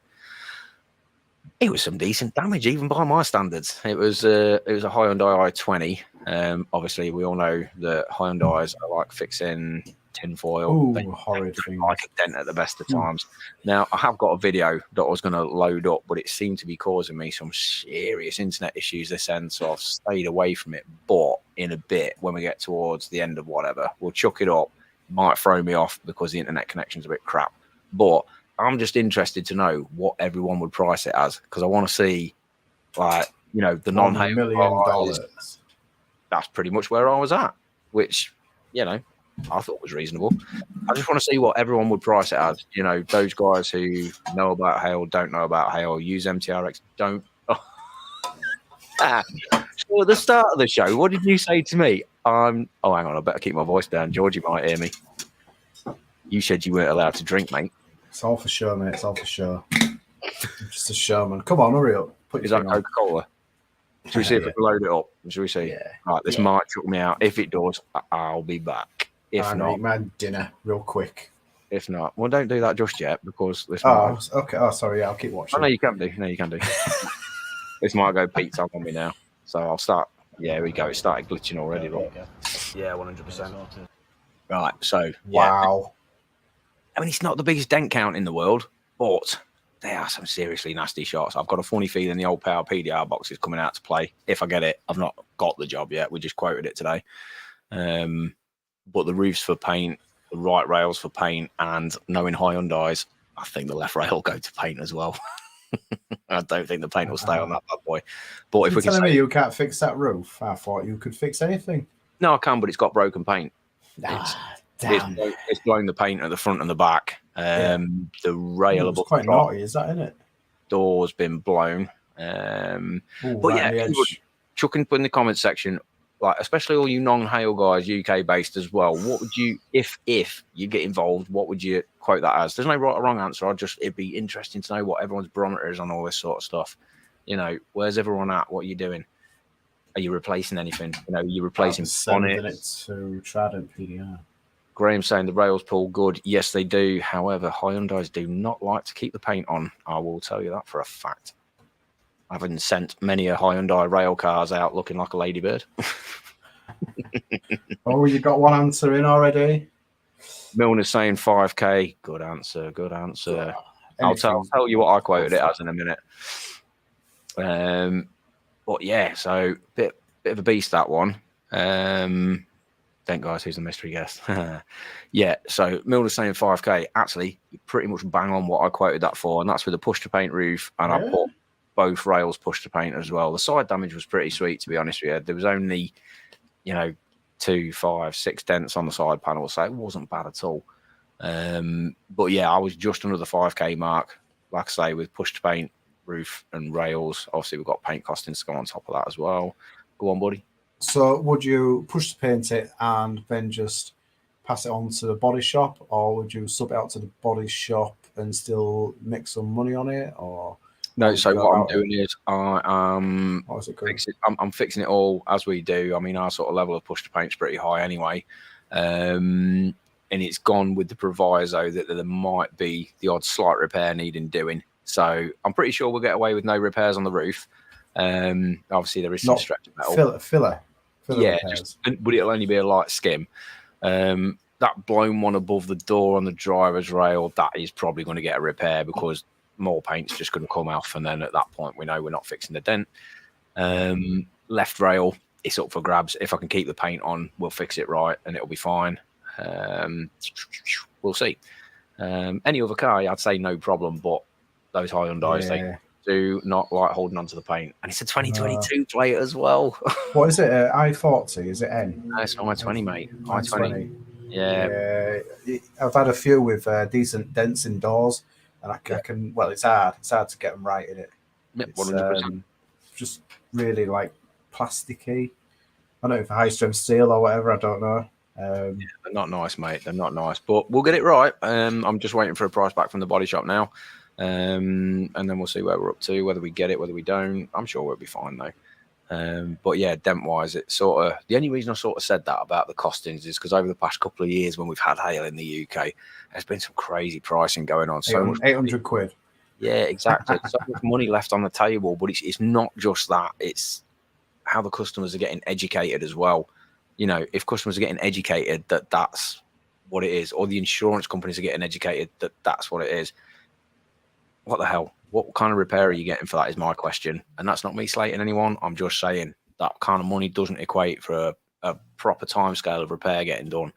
It was some decent damage, even by my standards. It was a Hyundai i20. Obviously, we all know that Hyundais are like fixing tinfoil. Ooh, horrid thing. Like a dent at the best of times. Now, I have got a video that I was going to load up, but it seemed to be causing me some serious internet issues this end, so I've stayed away from it. But in a bit, when we get towards the end of whatever, we'll chuck it up. Might throw me off because the internet connection's a bit crap. But I'm just interested to know what everyone would price it as, because I want to see, like, you know, the non-$1 million. That's pretty much where I was at, which, you know, I thought was reasonable. I just want to see what everyone would price it as. You know, those guys who know about hail, don't know about hail, use MTRX, don't. So at the start of the show, what did you say to me? Oh, hang on, I better keep my voice down. Georgie might hear me. You said you weren't allowed to drink, mate. It's all for show, mate. It's all for show. I'm just a showman. Come on, hurry up. Is that Coca-Cola? Should we see if we can load it up? Should we see? Yeah. Right, this might chuck me out. If it does, I'll be back. If not, eat my dinner real quick. If not, well, don't do that just yet, because this. Okay. Oh, sorry. Yeah, I'll keep watching. Oh, no, you can do. This might go pizza on me now, so I'll start. Yeah, here we go. It started glitching already. Look. Yeah, 100%. Right. So. Wow. I mean, it's not the biggest dent count in the world, but there are some seriously nasty shots. I've got a funny feeling the old Power PDR box is coming out to play. If I get it, I've not got the job yet. We just quoted it today. But the roof's for paint, the right rails for paint, and knowing Hyundais, I think the left rail will go to paint as well. I don't think the paint will stay on that bad boy. But if we can say you can't fix that roof, I thought you could fix anything. No, I can, but it's got broken paint. Damn. It's blowing the paint at the front and the back. The rail above quite naughty, is that in it? Door's been blown. But yeah, chuck in the comment section like, especially all you non-hail guys, UK based as well, what would you, if you get involved, what would you quote that as? There's no right or wrong answer. It'd be interesting to know what everyone's barometer is on all this sort of stuff. You know, where's everyone at? What are you doing? Are you replacing anything? You know, you're replacing bonnets. To Trident PDR. Graham saying the rails pull good. Yes, they do. However, Hyundais do not like to keep the paint on. I will tell you that for a fact. I've sent many a Hyundai rail cars out looking like a ladybird. Oh, you got one answer in already? Milner's saying 5K. Good answer. Good answer. I'll tell you what I quoted it as in a minute. But yeah, so bit of a beast, that one. Thank guys, who's the mystery guest? Yeah, so Milner's saying 5K. Actually, you pretty much bang on what I quoted that for, and that's with a push to paint roof, and I put both rails push to paint as well. The side damage was pretty sweet, to be honest with you. There was only, 2, 5, 6 dents on the side panel, so it wasn't bad at all. But yeah, I was just under the 5K mark, like I say, with push to paint roof and rails. Obviously, we've got paint costings to go on top of that as well. Go on, buddy. So would you push to paint it and then just pass it on to the body shop, or would you sub it out to the body shop and still make some money on it? Or no, so what I'm doing is I'm fixing it all as we do. I mean, our sort of level of push to paint is pretty high anyway. And it's gone with the proviso that there might be the odd slight repair needing doing. So I'm pretty sure we'll get away with no repairs on the roof. Obviously, there is some stretch metal. Filler yeah, but it'll only be a light skim. That blown one above the door on the driver's rail, that is probably going to get a repair because more paint's just going to come off, and then at that point we know we're not fixing the dent. Left rail, it's up for grabs. If I can keep the paint on, we'll fix it right and it'll be fine. We'll see. Any other car, I'd say no problem, but those Hyundais, they do not like holding on to the paint. And it's a 2022 plate as well. What is it? I-40? Is it N? No, it's I-20, mate. I-20. Yeah. I've had a few with decent dents indoors, and I can. Well, it's hard. It's hard to get them right in it. Yep, 100%. Just really like plasticky. I don't know if high strength steel or whatever. I don't know. They're not nice, mate. They're not nice, but we'll get it right. I'm just waiting for a price back from the body shop now. And then we'll see where we're up to, whether we get it, whether we don't. I'm sure we'll be fine though. But yeah, dent wise, it's sort of the only reason I sort of said that about the costings is because over the past couple of years when we've had hail in the UK, there's been some crazy pricing going on. So much 800 quid. Yeah, exactly. So much money left on the table, but it's not just that. It's how the customers are getting educated as well. If customers are getting educated that that's what it is, or the insurance companies are getting educated that that's what it is. What the hell? What kind of repair are you getting for that is my question. And that's not me slating anyone. I'm just saying that kind of money doesn't equate for a proper timescale of repair getting done.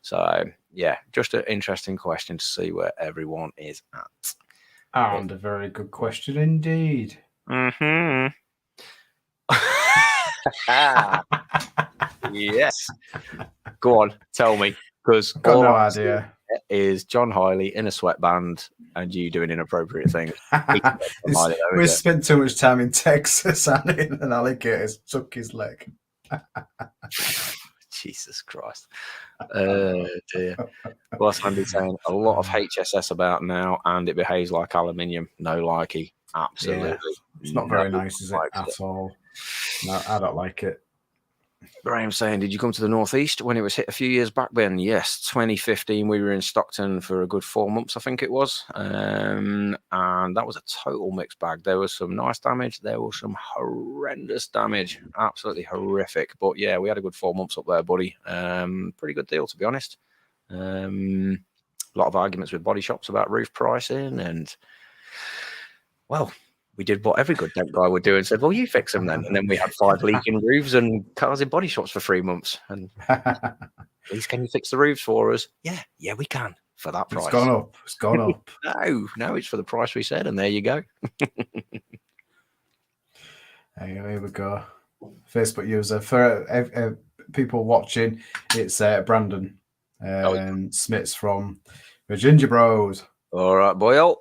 So, yeah, just an interesting question to see where everyone is at. And a very good question indeed. Mm-hmm. Yes. Go on, tell me. Because got no idea. Is John Hiley in a sweatband and you doing inappropriate things? We spent too much time in Texas and an alligator took his leg. Jesus Christ. Dear. What's Andy saying? A lot of HSS about now and it behaves like aluminium. No likey. Absolutely. Yeah. It's not very nice, is it? At all. No, I don't like it. Graham saying, did you come to the Northeast when it was hit a few years back, Ben? Yes, 2015, we were in Stockton for a good 4 months, I think it was. And that was a total mixed bag. There was some nice damage. There was some horrendous damage. Absolutely horrific. But yeah, we had a good 4 months up there, buddy. Pretty good deal, to be honest. A lot of arguments with body shops about roof pricing. And, well, we did what every good dent guy would do and said, well, you fix them then. And then we had 5 leaking roofs and cars in body shops for 3 months. And please, can you fix the roofs for us? Yeah, we can for that price. It's gone up. No, it's for the price we said. And there you go. Here we go. Facebook user. For people watching, it's Brandon Smits from the Ginger Bros. All right, boy.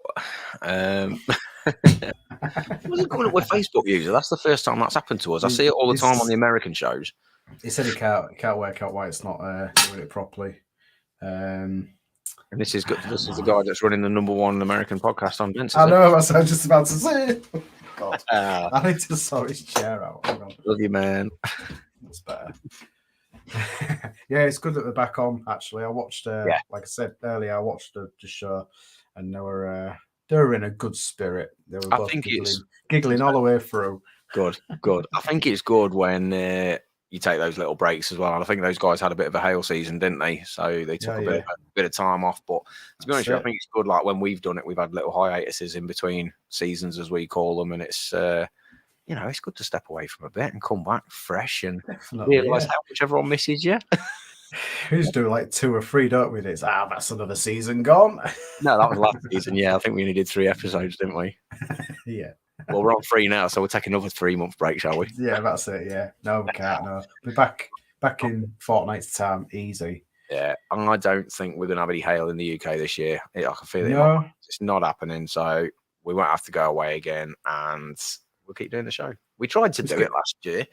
Wasn't coming up with Facebook user. That's the first time that's happened to us. I see it all the time on the American shows. He said he can't work out why it's not doing it properly. And this is good. This is the guy that's running the #1 American podcast on Dent. I know. That's what I was just about to say. Oh, God, I I need to sort his chair out. Hang on. love you, man. That's better. Yeah, it's good that they're back on. Actually, I watched. Like I said earlier, I watched the show, and they were in a good spirit. They were both giggling all the way through. Good. I think it's good when you take those little breaks as well. And I think those guys had a bit of a hail season, didn't they? So they took a bit of time off. But to be honest, I think it's good. Like when we've done it, we've had little hiatuses in between seasons, as we call them, and it's it's good to step away from a bit and come back fresh and realise how much everyone misses you. We just do like 2 or 3, don't we? It's that's another season gone. No, that was last season. Yeah, I think we only did 3 episodes, didn't we? Yeah. Well, we're on 3 now, so we'll take another 3-month break, shall we? Yeah, that's it. Yeah. No, we can't. No, we're back in fortnight's time, easy. Yeah, and I don't think we're going to have any hail in the UK this year. I can feel it. No. It's not happening, so we won't have to go away again, and we'll keep doing the show. We tried to do it last year.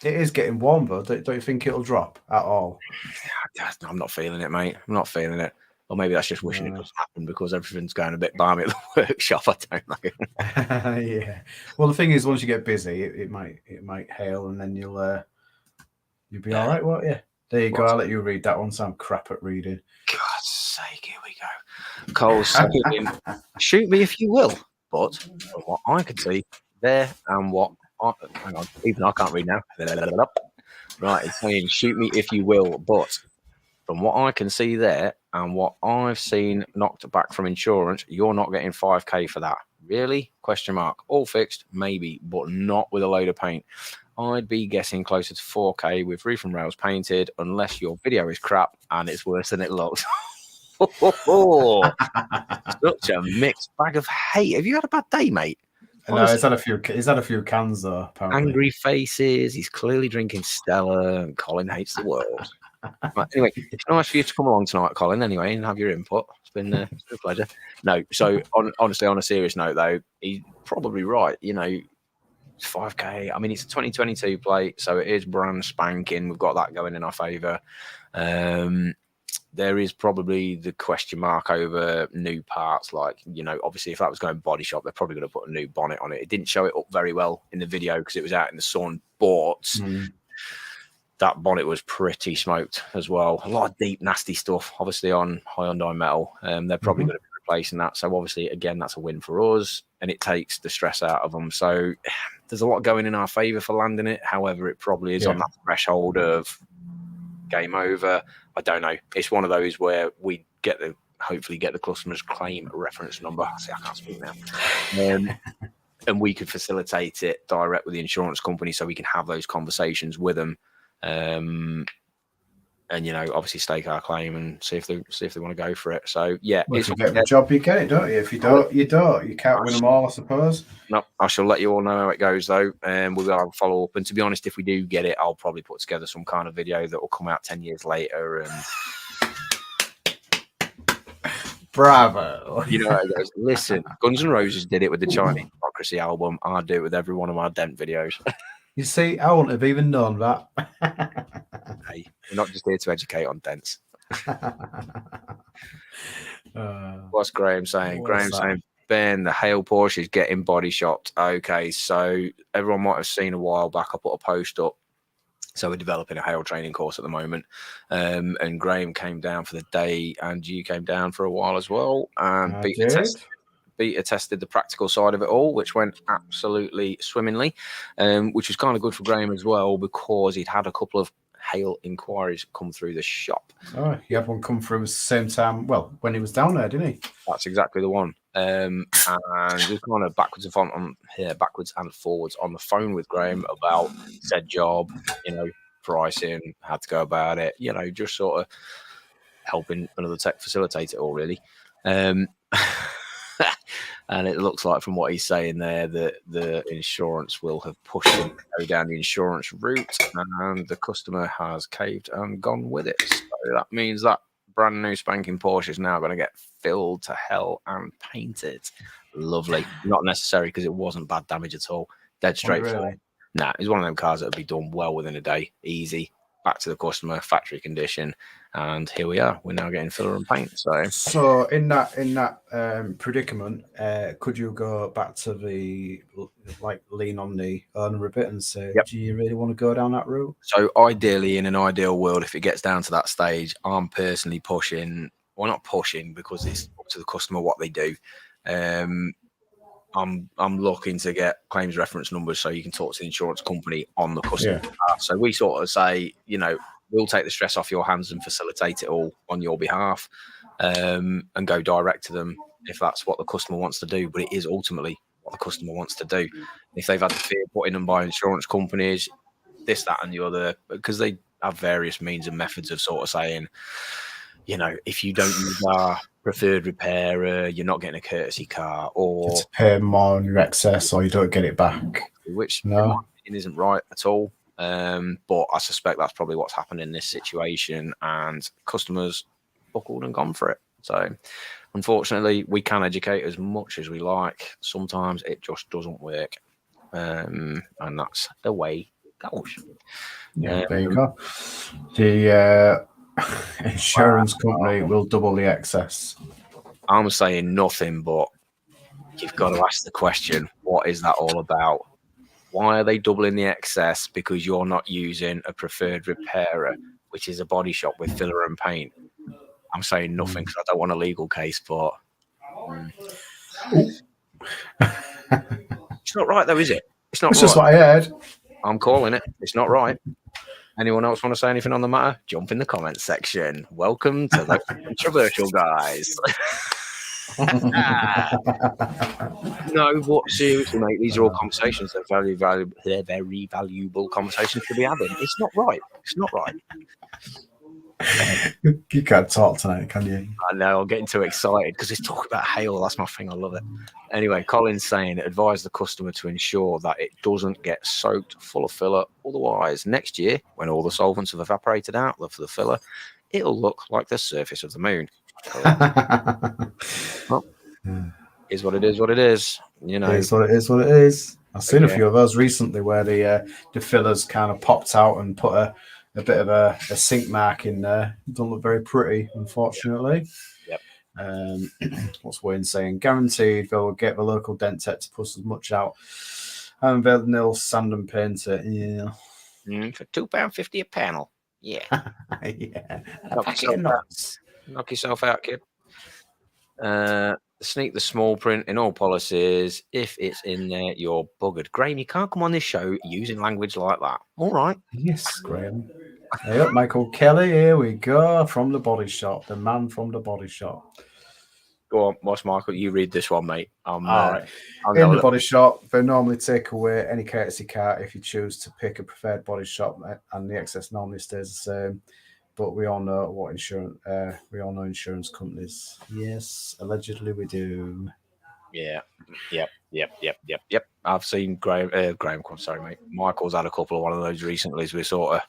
It is getting warm, though. Don't you think it'll drop at all? I'm not feeling it, mate. I'm not feeling it. Or maybe that's just wishing it doesn't happen because everything's going a bit balmy at the workshop. I don't know. Yeah. Well, the thing is, once you get busy, it might hail, and then you'll be all right, won't you? There you go. I'll let you read that one. So I'm crap at reading. God's sake, here we go. Cole saying, shoot me if you will, but from what I can see there and what hang on, even I can't read now. Right, it's saying shoot me if you will, but from what I can see there and what I've seen knocked back from insurance, you're not getting 5k for that. Really? Question mark. All fixed, maybe, but not with a load of paint. I'd be guessing closer to 4k with roof and rails painted, unless your video is crap and it's worse than it looks. Such a mixed bag of hate. Have you had a bad day, mate? No, he's had a few cans though. Apparently. Angry faces. He's clearly drinking Stella, and Colin hates the world. Right, anyway, it's nice for you to come along tonight, Colin. Anyway, and have your input. It's been a pleasure. No, so honestly, on a serious note, though, he's probably right. 5k. I mean, it's a 2022 plate, so it is brand spanking. We've got that going in our favour. There is probably the question mark over new parts. Like, obviously, if that was going body shop, they're probably going to put a new bonnet on it. It didn't show it up very well in the video because it was out in the sun, but that bonnet was pretty smoked as well. A lot of deep, nasty stuff, obviously, on Hyundai metal. They're probably going to be replacing that. So, obviously, again, that's a win for us, and it takes the stress out of them. So, there's a lot going in our favour for landing it. However, it probably is on that threshold of game over. I don't know. It's one of those where we hopefully get the customer's claim reference number. See, I can't speak now. And we could facilitate it direct with the insurance company so we can have those conversations with them. And obviously stake our claim and see if they want to go for it. So yeah, if you get the job, you get it, don't you? If you don't, you don't. You can't win them all, I suppose. No, I shall let you all know how it goes though, and we'll have a follow up. And to be honest, if we do get it, I'll probably put together some kind of video that will come out 10 years later. And bravo! How it goes. Listen, Guns N' Roses did it with the Chinese Democracy album. I do it with every one of my Dent videos. You see, I wouldn't have even known that. Hey, we're not just here to educate on dents. What's Graham saying? Graham's saying, Ben, the Hale Porsche is getting body shopped. Okay, so everyone might have seen a while back, I put a post up. So we're developing a Hale training course at the moment. And Graham came down for the day, and you came down for a while as well. And beta tested the practical side of it all, which went absolutely swimmingly, which was kind of good for Graham as well because he'd had a couple of Hale inquiries come through the shop. Oh, he had one come through at the same time. Well, when he was down there, didn't he? That's exactly the one. And we've kind of backwards and forwards on the phone with Graham about said job, pricing, how to go about it, just sort of helping another tech facilitate it all, really. And it looks like from what he's saying there that the insurance will have pushed him to go down the insurance route, and the customer has caved and gone with it. So that means that brand new spanking Porsche is now going to get filled to hell and painted. Lovely. Not necessary because it wasn't bad damage at all. Dead straightforward. Nah, it's one of them cars that would be done well within a day, easy, back to the customer, factory condition, and here we are. We're now getting filler and paint. So in that predicament, could you go back to the lean on the owner a bit and say, Yep. do you really want to go down that route? So ideally, in an ideal world, if it gets down to that stage, I'm personally pushing. Well, not pushing because it's up to the customer what they do. I'm looking to get claims reference numbers so you can talk to the insurance company on the customer. Yeah. So we sort of say, we'll take the stress off your hands and facilitate it all on your behalf, and go direct to them if that's what the customer wants to do. But it is ultimately what the customer wants to do. If they've had the fear put in them by insurance companies, this, that, and the other, because they have various means and methods of sort of saying, if you don't use our preferred repairer, you're not getting a courtesy car, or to pay more on your excess, or you don't get it back, which in my opinion isn't right at all. But I suspect that's probably what's happened in this situation, and customers buckled and gone for it. So unfortunately, we can educate as much as we like. Sometimes it just doesn't work, and that's the way it goes. Yeah, there you go. The insurance company will double the excess. I'm saying nothing, but you've got to ask the question, what is that all about? Why are they doubling the excess? Because you're not using a preferred repairer, which is a body shop with filler and paint. I'm saying nothing because I don't want a legal case, but it's not right though, is it? It's not right. Just what I heard. I'm calling it. It's not right. Anyone else want to say anything on the matter? Jump in the comments section. Welcome to the controversial guys. No, but seriously, mate, these are all conversations that are they're very valuable conversations to be having. It's not right. It's not right. You can't talk tonight, can you? I know, I'm getting too excited because it's talk about hail. That's my thing. I love it. Anyway, Colin's saying, advise the customer to ensure that it doesn't get soaked full of filler. Otherwise, next year, when all the solvents have evaporated out for the filler, it'll look like the surface of the moon. Well, is what it is. What it is. It is what it is. What it is. I've seen a few of those recently where the fillers kind of popped out and put a bit of a sink mark in there. It doesn't look very pretty, unfortunately. Yep. What's Wayne saying? Guaranteed they'll get the local Dent tech to push as much out. And they'll sand and paint it. Yeah. For £2.50 a panel. Yeah. Yeah. Knock yourself out, kid. Sneak the small print in all policies. If it's in there, you're buggered. Graham, you can't come on this show using language like that. All right. Yes, Graham. Hey up, Michael Kelly. Here we go from the body shop. The man from the body shop. Go on, what's Michael? You read this one, mate. All right. In the body shop, they normally take away any courtesy car if you choose to pick a preferred body shop, and the excess normally stays the same. But we all know what insurance. We all know insurance companies. Yes, allegedly we do. Yeah. Yep. I've seen Graham. Sorry, mate. Michael's had a couple of one of those recently. We're sort of,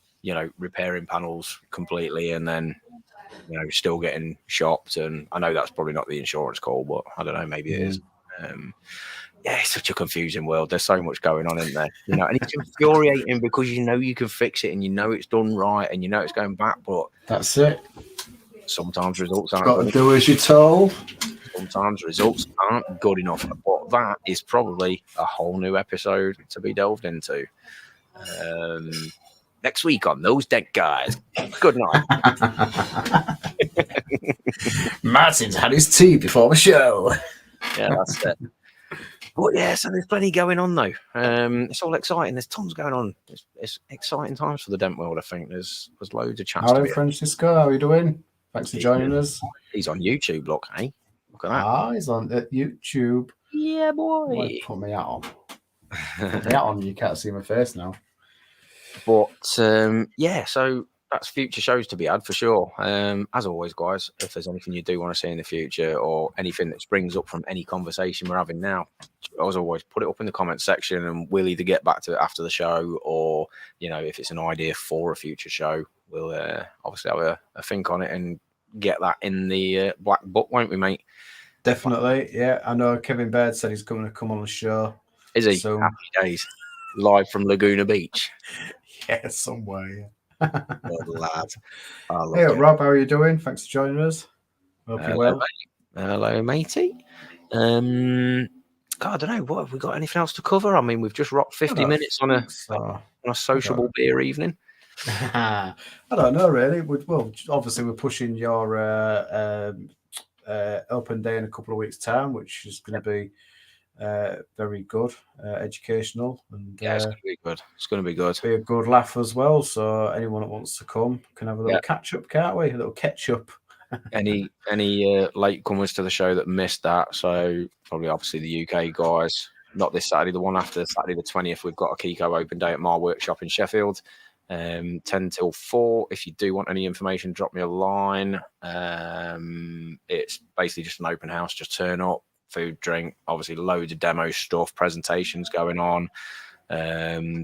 repairing panels completely, and then, still getting shopped. And I know that's probably not the insurance call, but I don't know. Maybe it is. It's such a confusing world. There's so much going on in there, and it's infuriating because you can fix it and it's done right and it's going back, but that's it. Sometimes results aren't. Got to do as you're told. Sometimes results aren't good enough, but that is probably a whole new episode to be delved into. Next week on Those Dent Guys. Good night. Martin's had his tea before the show. Yeah, that's it. But yeah, so there's plenty going on though. It's all exciting. There's tons going on. It's exciting times for the Dent world. I think there's loads of chance. Hello, Francisco. How are you doing? Thanks for joining us. He's on YouTube. Look at that. He's on YouTube. Yeah, boy. Put me out on. Put me out on. You can't see my face now. But so that's future shows to be had for sure. As always, guys, if there's anything you do want to see in the future or anything that springs up from any conversation we're having now, as always, put it up in the comments section and we'll either get back to it after the show or, if it's an idea for a future show, we'll obviously have a think on it and get that in the black book, won't we, mate? Definitely, yeah. I know Kevin Baird said he's going to come on the show. Is he? So, happy days. live from Laguna Beach. Yeah, somewhere. Good lad. Hey, Rob, how are you doing? Thanks for joining us. Hope you're well. Hello, matey. God, I don't know. What have we got? Anything else to cover? I mean, we've just rocked 50 minutes on a sociable beer evening. I don't know, really. Well, obviously, we're pushing your open day in a couple of weeks' time, which is going to be very good, educational, and it's going to be good. It's going to be good. Be a good laugh as well. So anyone that wants to come can have a little catch up, can't we? A little catch up. Any late comers to the show that missed that? So probably obviously the UK guys. Not this Saturday, the one after Saturday the 20th. We've got a Keco open day at my workshop in Sheffield, 10 till 4. If you do want any information, drop me a line. It's basically just an open house. Just turn up, food, drink, obviously loads of demo stuff, presentations going on,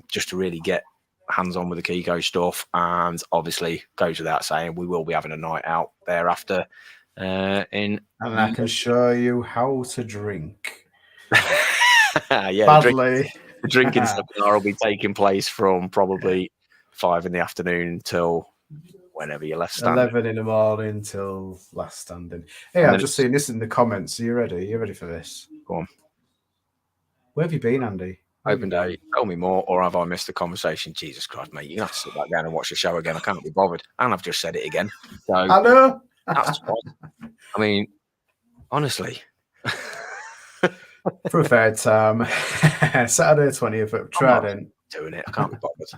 just to really get hands-on with the Keco stuff. And obviously, goes without saying, we will be having a night out thereafter. And I can show you how to drink. Yeah, badly. The drinking seminar will be taking place from probably 5 in the afternoon till whenever you're left standing. 11 in the morning till last standing. Hey, I've just seen this in the comments. Are you ready? Are you ready for this? Go on. Where have you been, Andy? Open day. Tell me more, or have I missed the conversation? Jesus Christ, mate. You're going to have to sit back down and watch the show again. I can't be bothered. And I've just said it again. So I know. That's fine. I mean, honestly. For a fair time. Saturday 20th at Trident. Doing it. I can't be bothered.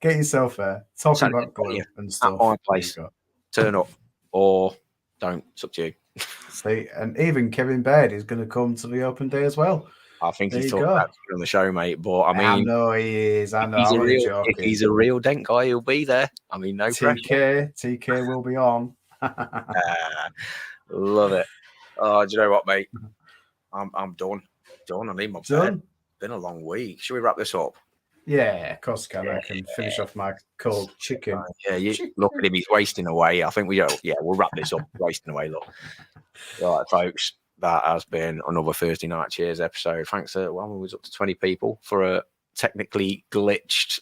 Get yourself there. Talking about glue and stuff. At my place. Turn up or don't. It's up to you. See, and even Kevin Baird is going to come to the open day as well. I think he's talking about on the show, mate. But I mean, I know he is. I know. If he's a real Dent guy, he'll be there. I mean, no pressure. TK will be on. Love it. Oh, do you know what, mate? I'm done. I need my bed. Been a long week. Should we wrap this up? Yeah, of course can. I can finish off my cold chicken. Look at him. He's wasting away. I think we'll wrap this up. Wasting away, look. All right, folks. That has been another Thursday Night Cheers episode. Thanks to, we was up to 20 people for a technically glitched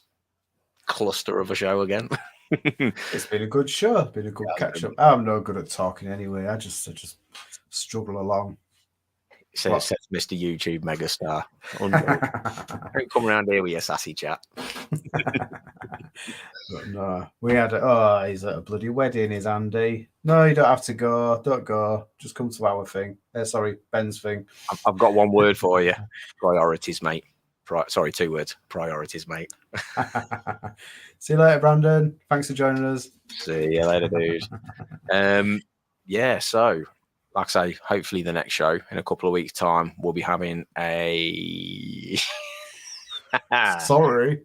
cluster of a show again. It's been a good show. Been a good catch up. I'm no good at talking anyway. I just struggle along. Says Mr. YouTube megastar. Don't come around here with your sassy chat. But no, we had he's at a bloody wedding, is Andy. No, you don't have to go. Don't go. Just come to our thing. Sorry, Ben's thing. I've got one word for you. Priorities, mate. Sorry, 2 words. Priorities, mate. See you later, Brandon. Thanks for joining us. See you later, dude. So like I say, hopefully the next show in a couple of weeks' time, we'll be having a Sorry,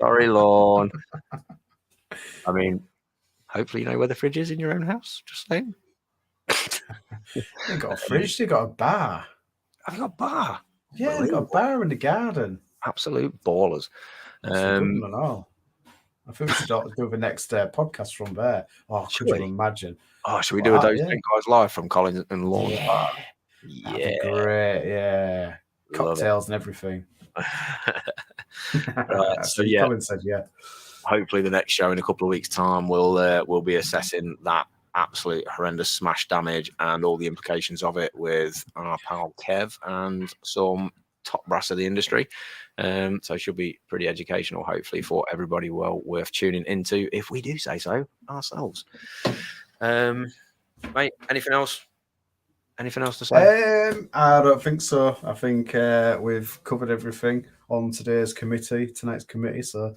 Lorne. I mean, hopefully you know where the fridge is in your own house. Just saying. They got a fridge. They got a bar. I've got a bar. Yeah, they got a bar in the garden. Absolute ballers. I think we should do the next podcast from there. Oh, could you imagine? Oh, should we do those guys live from Collins and Lorne's bar? That'd be great. Yeah, cocktails and everything. Right, so Colin said hopefully the next show in a couple of weeks' time we'll be assessing that absolute horrendous smash damage and all the implications of it with our pal Kev and some top brass of the industry. So it should be pretty educational, hopefully, for everybody. Well worth tuning into, if we do say so ourselves. Mate, anything else? Anything else to say? I don't think so. I think we've covered everything on tonight's committee. So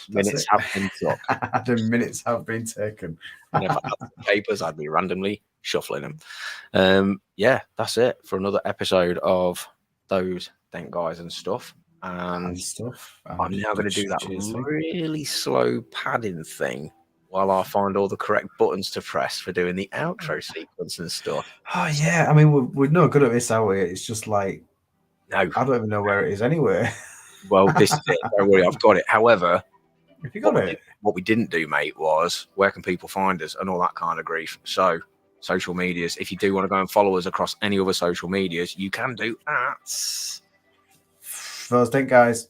minutes have been took. The minutes have been taken. And if I had the papers, I'd be randomly shuffling them. That's it for another episode of those Dent guys and stuff. And I'm now going to do that really slow padding thing while I find all the correct buttons to press for doing the outro sequence and stuff. Oh, yeah. I mean, we're no good at this, are we? It's just like, no. I don't even know where it is anyway. Well, this is it. Don't worry, I've got it. However, if you got what we didn't do, mate, was where can people find us and all that kind of grief. So, social medias, if you do want to go and follow us across any other social medias, you can do at those Dent guys.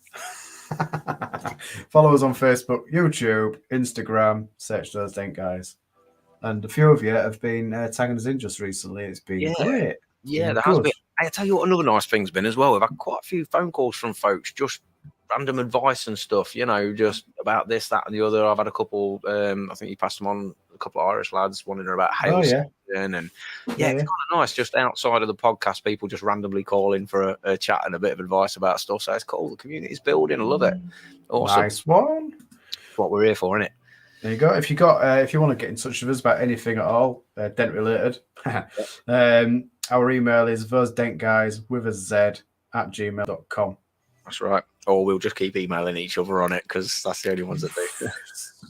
Follow us on Facebook, YouTube, Instagram. Search those Dent guys. And a few of you have been tagging us in just recently. It's been great. Yeah, there has been. I tell you what, another nice thing's been as well. We've had quite a few phone calls from folks, just random advice and stuff, just about this, that, and the other. I've had a couple. I think you passed them on. A couple of Irish lads wondering about hail season, and it's kind of nice. Just outside of the podcast, people just randomly calling for a chat and a bit of advice about stuff. So it's cool. The community's building. I love it. Awesome. Nice one. That's what we're here for, isn't it? There you go. If you want to get in touch with us about anything at all, Dent related, our email is thosedentguys with a Z @gmail.com. That's right. Or we'll just keep emailing each other on it because that's the only ones that do.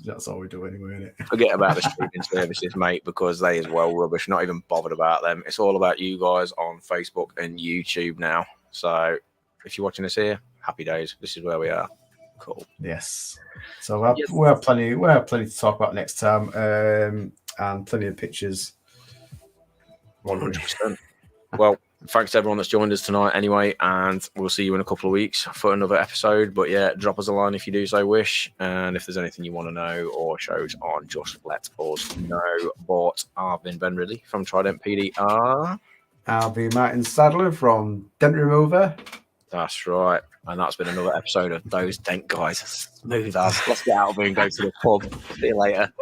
That's all we do anyway, isn't it? Forget about the streaming services, mate, because they as well rubbish. Not even bothered about them. It's all about you guys on Facebook and YouTube now. So if you're watching us here, happy days. This is where we are. Cool. Yes. So we have plenty to talk about next time, and plenty of pictures. 100%. Well, thanks to everyone that's joined us tonight anyway, and we'll see you in a couple of weeks for another episode. But yeah, drop us a line if you do so wish, and if there's anything you want to know or shows on, just let us know. But I've been Ben Ridley from Trident PDR. I'll be Martin Sadler from Dent Remover. That's right. And that's been another episode of Those Dent Guys. Smooth as. Let's get out of here and go to the pub. See you later.